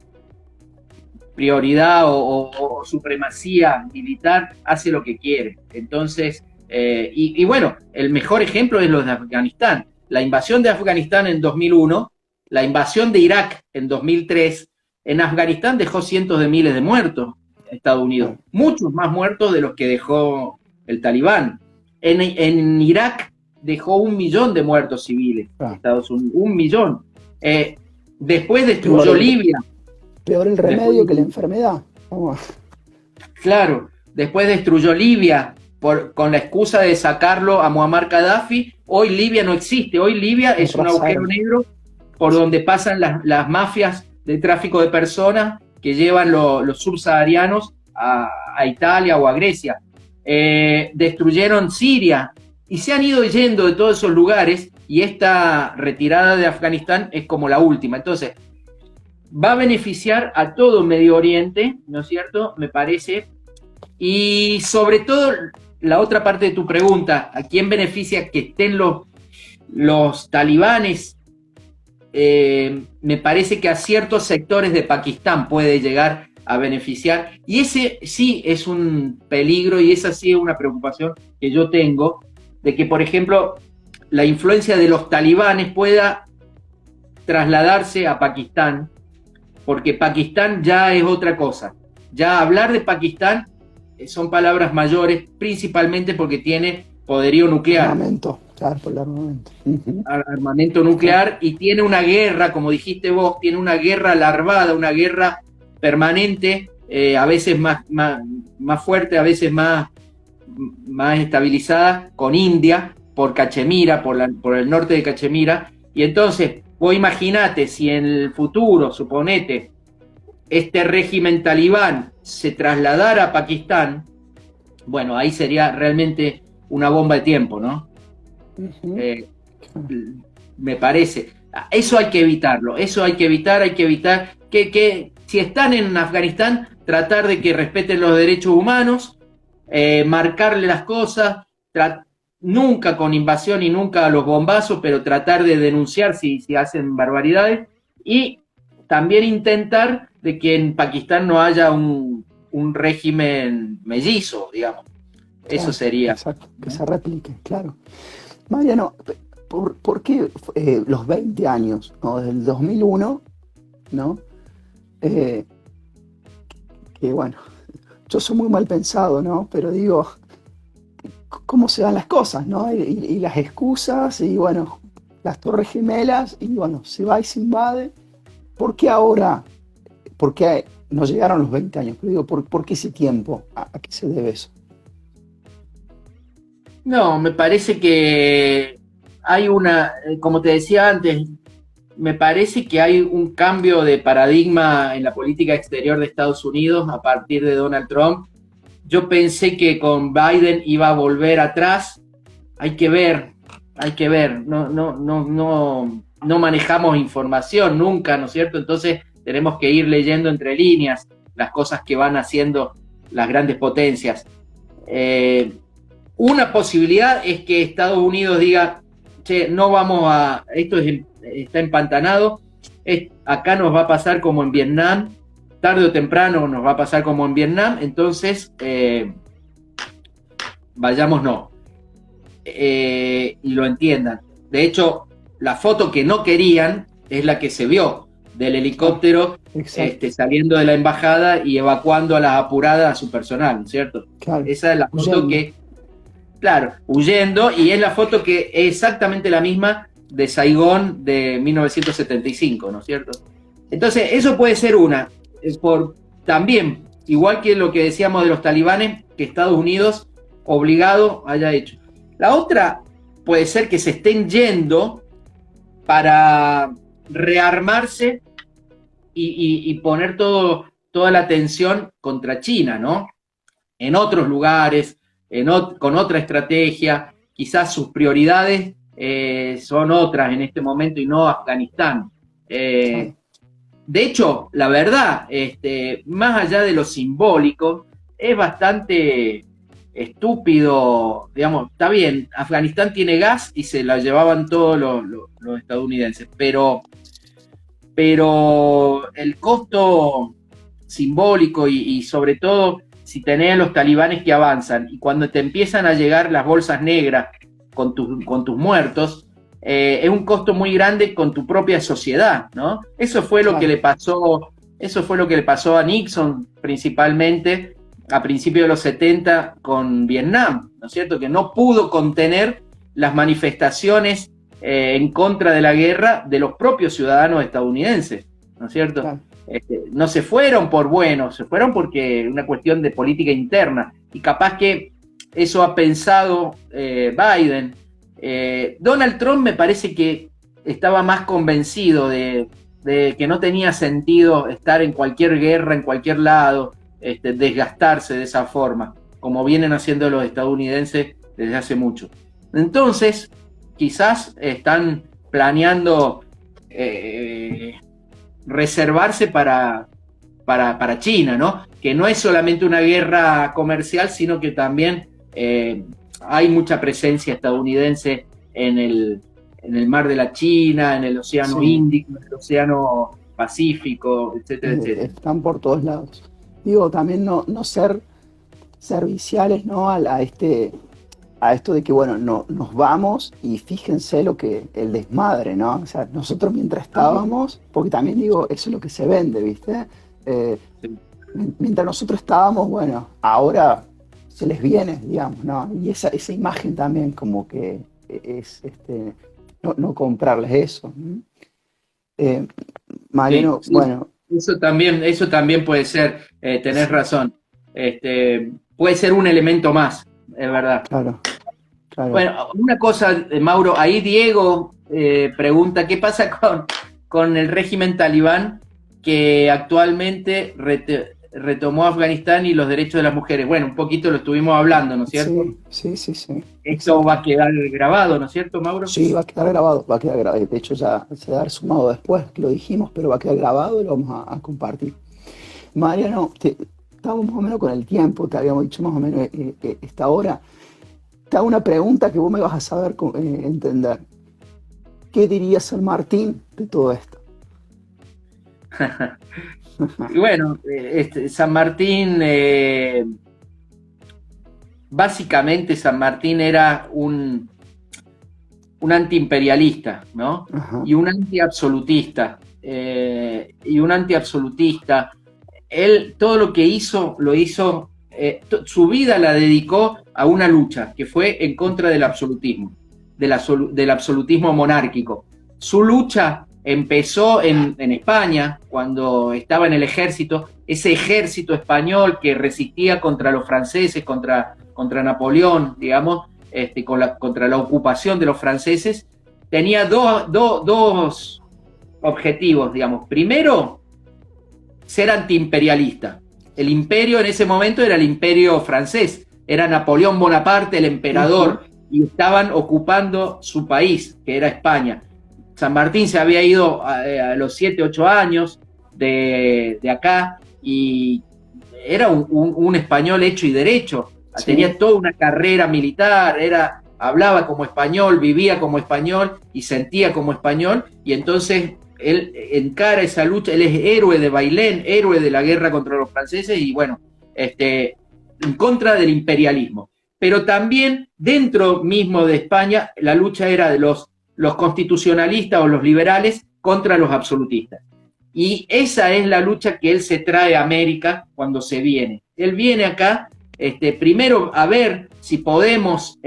prioridad o supremacía militar, hace lo que quiere. Entonces, y bueno, el mejor ejemplo es lo de Afganistán. La invasión de Afganistán en 2001, la invasión de Irak en 2003, en Afganistán dejó cientos de miles de muertos Estados Unidos, muchos más muertos de los que dejó el Talibán. En Irak dejó 1 millón de muertos civiles, Estados Unidos, 1 millón. Después destruyó Libia. Peor el remedio que la enfermedad. Claro, después destruyó Libia con la excusa de sacarlo a Muammar Gaddafi. Hoy Libia no existe, hoy Libia es un agujero negro por donde pasan las mafias de tráfico de personas que llevan los subsaharianos a Italia o a Grecia. Destruyeron Siria y se han ido yendo de todos esos lugares, y esta retirada de Afganistán es como la última. Entonces, va a beneficiar a todo Medio Oriente, ¿no es cierto? Me parece. Y sobre todo, la otra parte de tu pregunta, ¿a quién beneficia que estén los talibanes? Me parece que a ciertos sectores de Pakistán puede llegar a beneficiar, y ese sí es un peligro, y esa sí es una preocupación que yo tengo, de que, por ejemplo, la influencia de los talibanes pueda trasladarse a Pakistán, porque Pakistán ya es otra cosa. Ya hablar de Pakistán son palabras mayores, principalmente porque tiene poderío nuclear. Armamento, claro, por el armamento. Armamento nuclear, y tiene una guerra, como dijiste vos, tiene una guerra larvada, una guerra permanente, a veces más fuerte, a veces más estabilizada, con India, por Cachemira, por el norte de Cachemira. Y entonces, vos imaginate si en el futuro, suponete, este régimen talibán se trasladara a Pakistán, bueno, ahí sería realmente una bomba de tiempo, ¿no? Me parece. Eso hay que evitarlo, hay que evitar que si están en Afganistán, tratar de que respeten los derechos humanos, marcarle las cosas, nunca con invasión y nunca a los bombazos, pero tratar de denunciar si hacen barbaridades, y también intentar de que en Pakistán no haya un régimen mellizo, digamos. Claro, eso sería. Exacto, que se replique, claro. Mariano, ¿por qué los 20 años, ¿no? Desde el 2001, ¿no? Eh, que bueno, yo soy muy mal pensado, ¿no? Pero digo, cómo se dan las cosas, ¿no? Y las excusas, y bueno, las Torres Gemelas, y bueno, se va y se invade. ¿Por qué ahora? ¿Por qué no llegaron los 20 años? Pero digo, ¿por qué ese tiempo? ¿A qué se debe eso? No, me parece que hay como te decía antes, me parece que hay un cambio de paradigma en la política exterior de Estados Unidos a partir de Donald Trump. Yo pensé que con Biden iba a volver atrás. Hay que ver. No manejamos información nunca, ¿no es cierto? Entonces tenemos que ir leyendo entre líneas las cosas que van haciendo las grandes potencias. Una posibilidad es que Estados Unidos diga, che, no vamos a, está empantanado, acá nos va a pasar como en Vietnam, tarde o temprano nos va a pasar como en Vietnam, entonces vayamos no. Y lo entiendan. De hecho, la foto que no querían es la que se vio del helicóptero saliendo de la embajada y evacuando a las apuradas a su personal, ¿no es cierto? Claro. Esa es la foto que, claro, huyendo, y es la foto que es exactamente la misma de Saigón de 1975, ¿no es cierto? Entonces, eso puede ser una. También, igual que lo que decíamos de los talibanes, que Estados Unidos obligado haya hecho. La otra puede ser que se estén yendo para rearmarse y poner toda la atención contra China, ¿no? En otros lugares, con otra estrategia, quizás sus prioridades son otras en este momento y no Afganistán. De hecho, la verdad, más allá de lo simbólico, es bastante estúpido, digamos, está bien, Afganistán tiene gas y se la llevaban todos los estadounidenses, pero el costo simbólico y sobre todo si tenés los talibanes que avanzan y cuando te empiezan a llegar las bolsas negras con tus muertos, es un costo muy grande con tu propia sociedad, ¿no? Eso fue lo que le pasó a Nixon principalmente a principios de los 70 con Vietnam, ¿no es cierto? Que no pudo contener las manifestaciones en contra de la guerra de los propios ciudadanos estadounidenses, ¿no es cierto? Claro. No se fueron por bueno, se fueron porque una cuestión de política interna, y capaz que eso ha pensado Biden. Donald Trump me parece que estaba más convencido de que no tenía sentido estar en cualquier guerra, en cualquier lado, desgastarse de esa forma, como vienen haciendo los estadounidenses desde hace mucho. Entonces, quizás están planeando reservarse para China, ¿no? Que no es solamente una guerra comercial, sino que también hay mucha presencia estadounidense en el mar de la China, en el océano Índico, en el océano Pacífico, etcétera, etcétera. Están por todos lados. Digo, también no ser serviciales, ¿no? a esto de que, bueno, nos vamos y fíjense el desmadre, ¿no? O sea, nosotros mientras estábamos, porque también digo, eso es lo que se vende, ¿viste? Mientras nosotros estábamos, bueno, ahora se les viene, digamos, ¿no? Y esa imagen también como que es, no comprarles eso. Mariano, sí. Bueno. Eso también puede ser, tenés razón. Puede ser un elemento más, es verdad. Claro. Bueno, una cosa, Mauro, ahí Diego pregunta, ¿qué pasa con el régimen talibán que actualmente retomó Afganistán y los derechos de las mujeres? Bueno, un poquito lo estuvimos hablando, ¿no es cierto? Sí. Esto va a quedar grabado, ¿no es cierto, Mauro? Sí, va a quedar grabado. De hecho, ya se va a dar sumado después, que lo dijimos, pero va a quedar grabado y lo vamos a compartir. Mariano, estábamos más o menos con el tiempo, te habíamos dicho más o menos esta hora. Te hago una pregunta que vos me vas a saber entender. ¿Qué diría San Martín de todo esto? Bueno, San Martín, básicamente San Martín era un antiimperialista, ¿no? Ajá. Y un antiabsolutista. Él todo lo que hizo, lo hizo, su vida la dedicó a una lucha que fue en contra del absolutismo, del absolutismo monárquico. Su lucha empezó en España, cuando estaba en el ejército, ese ejército español que resistía contra los franceses, contra Napoleón, digamos, contra la ocupación de los franceses, tenía dos objetivos, digamos. Primero, ser antiimperialista. El imperio en ese momento era el imperio francés, era Napoleón Bonaparte, el emperador, y estaban ocupando su país, que era España. San Martín se había ido a los 7, 8 años de acá, y era un español hecho y derecho. Sí. Tenía toda una carrera militar, hablaba como español, vivía como español y sentía como español, y entonces él encara esa lucha. Él es héroe de Bailén, héroe de la guerra contra los franceses, y bueno, en contra del imperialismo. Pero también dentro mismo de España la lucha era de los constitucionalistas o los liberales contra los absolutistas. Y esa es la lucha que él se trae a América cuando se viene. Él viene acá, primero a ver si podemos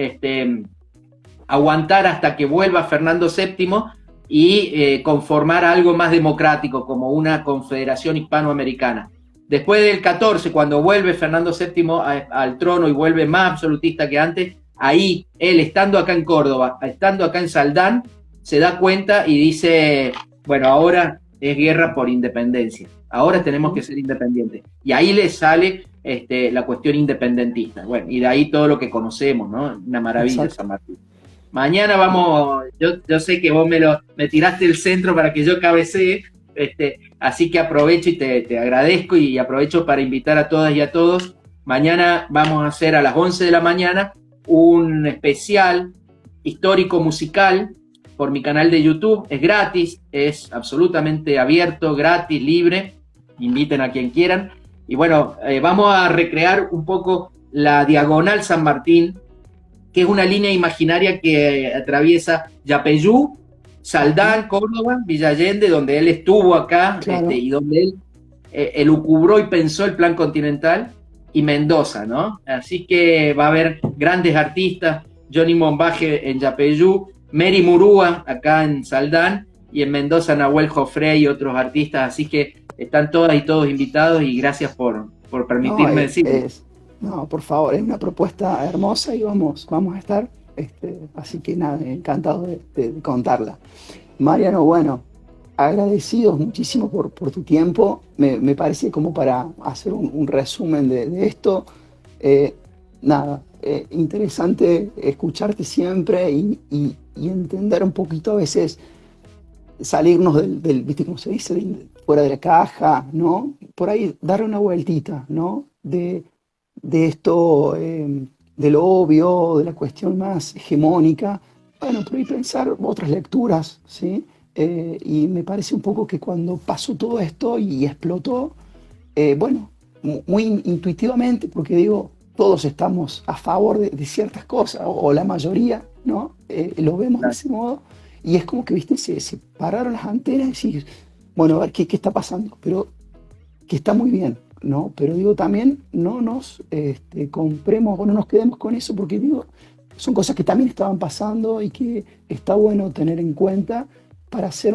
aguantar hasta que vuelva Fernando VII y conformar algo más democrático, como una confederación hispanoamericana. Después del 14, cuando vuelve Fernando VII al trono y vuelve más absolutista que antes, ahí él, estando acá en Córdoba, estando acá en Saldán, se da cuenta y dice, bueno, ahora es guerra por independencia, ahora tenemos que ser independientes. Y ahí le sale la cuestión independentista. Bueno, y de ahí todo lo que conocemos, ¿no? Una maravilla. Exacto. San Martín. Mañana vamos, yo sé que vos me tiraste el centro para que yo cabecee, así que aprovecho y te agradezco, y aprovecho para invitar a todas y a todos. Mañana vamos a hacer a las 11 de la mañana un especial histórico musical por mi canal de YouTube. Es gratis, es absolutamente abierto, gratis, libre. Inviten a quien quieran. Y bueno, vamos a recrear un poco la Diagonal San Martín, que es una línea imaginaria que atraviesa Yapeyú, Saldán, Córdoba, Villa Allende, donde él estuvo acá, claro. Y donde él elucubró y pensó el plan continental, y Mendoza, ¿no? Así que va a haber grandes artistas, Johnny Mombaje en Yapeyú, Mary Murúa acá en Saldán, y en Mendoza Nahuel Jofré y otros artistas, así que están todas y todos invitados, y gracias por permitirme decirlo. No, por favor, es una propuesta hermosa y vamos a estar, así que nada, encantado de contarla. Mariano, bueno, agradecidos muchísimo por tu tiempo. Me parece como para hacer un resumen de esto. Interesante escucharte siempre y entender un poquito a veces, salirnos del ¿viste cómo se dice? Fuera de la caja, ¿no? Por ahí darle una vueltita, ¿no? De esto, de lo obvio, de la cuestión más hegemónica. Bueno, por ahí pensar otras lecturas, ¿sí? Y me parece un poco que cuando pasó todo esto y explotó, bueno, muy intuitivamente, porque digo, todos estamos a favor de ciertas cosas, o la mayoría, ¿no? Lo vemos de ese modo, y es como que, viste, se pararon las antenas y, bueno, a ver qué está pasando, pero que está muy bien, ¿no? Pero digo, también no nos compremos o no nos quedemos con eso, porque digo, son cosas que también estaban pasando y que está bueno tener en cuenta para hacer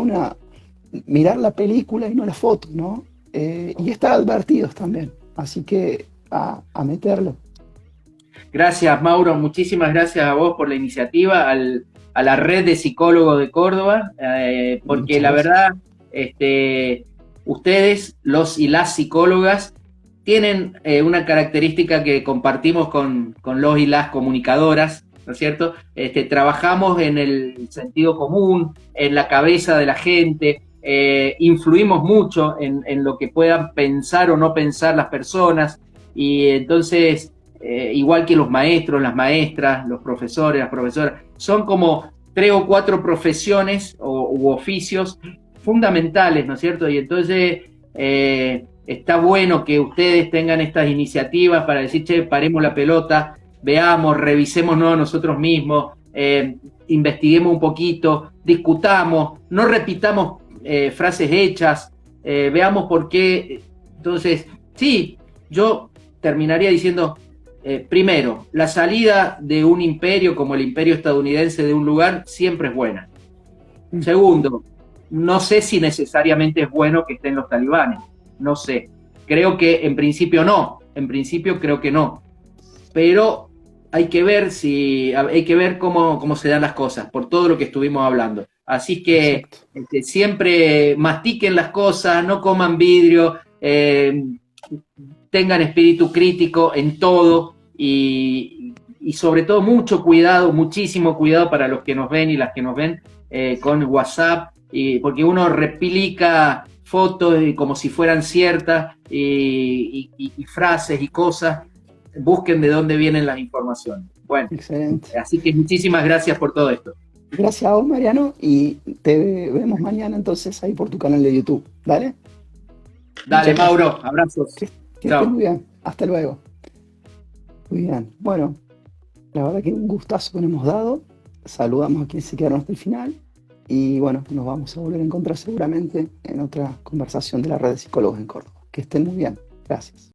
mirar la película y no la foto, ¿no? Y estar advertidos también, así que a meterlo. Gracias, Mauro, muchísimas gracias a vos por la iniciativa, a la red de psicólogos de Córdoba, porque la verdad, ustedes, los y las psicólogas, tienen una característica que compartimos con los y las comunicadoras, ¿no es cierto? Trabajamos en el sentido común, en la cabeza de la gente, influimos mucho en lo que puedan pensar o no pensar las personas, y entonces, igual que los maestros, las maestras, los profesores, las profesoras, son como 3 o 4 profesiones u oficios fundamentales, ¿no es cierto? Y entonces está bueno que ustedes tengan estas iniciativas para decir, che, paremos la pelota, veamos, revisémonos nosotros mismos, investiguemos un poquito, discutamos, no repitamos frases hechas, veamos por qué. Entonces, sí, yo terminaría diciendo, primero, la salida de un imperio como el imperio estadounidense de un lugar siempre es buena. Segundo, no sé si necesariamente es bueno que estén los talibanes, no sé. Creo que en principio no, en principio creo que no, pero hay que ver cómo se dan las cosas, por todo lo que estuvimos hablando. Así que Exacto. siempre mastiquen las cosas, no coman vidrio, tengan espíritu crítico en todo y sobre todo mucho cuidado, muchísimo cuidado para los que nos ven y las que nos ven con WhatsApp, porque uno replica fotos como si fueran ciertas y frases y cosas. Busquen de dónde vienen las informaciones. Bueno, Excelente. así que muchísimas gracias por todo esto. Gracias a vos, Mariano, y te vemos mañana entonces ahí por tu canal de YouTube. ¿Dale? Dale, Muchas gracias. Mauro, abrazos. Que estés Chao. muy bien. Hasta luego. Muy bien. Bueno, la verdad que un gustazo que nos hemos dado. Saludamos a quienes se quedaron hasta el final. Y bueno, nos vamos a volver a encontrar seguramente en otra conversación de la red de psicólogos en Córdoba. Que estén muy bien. Gracias.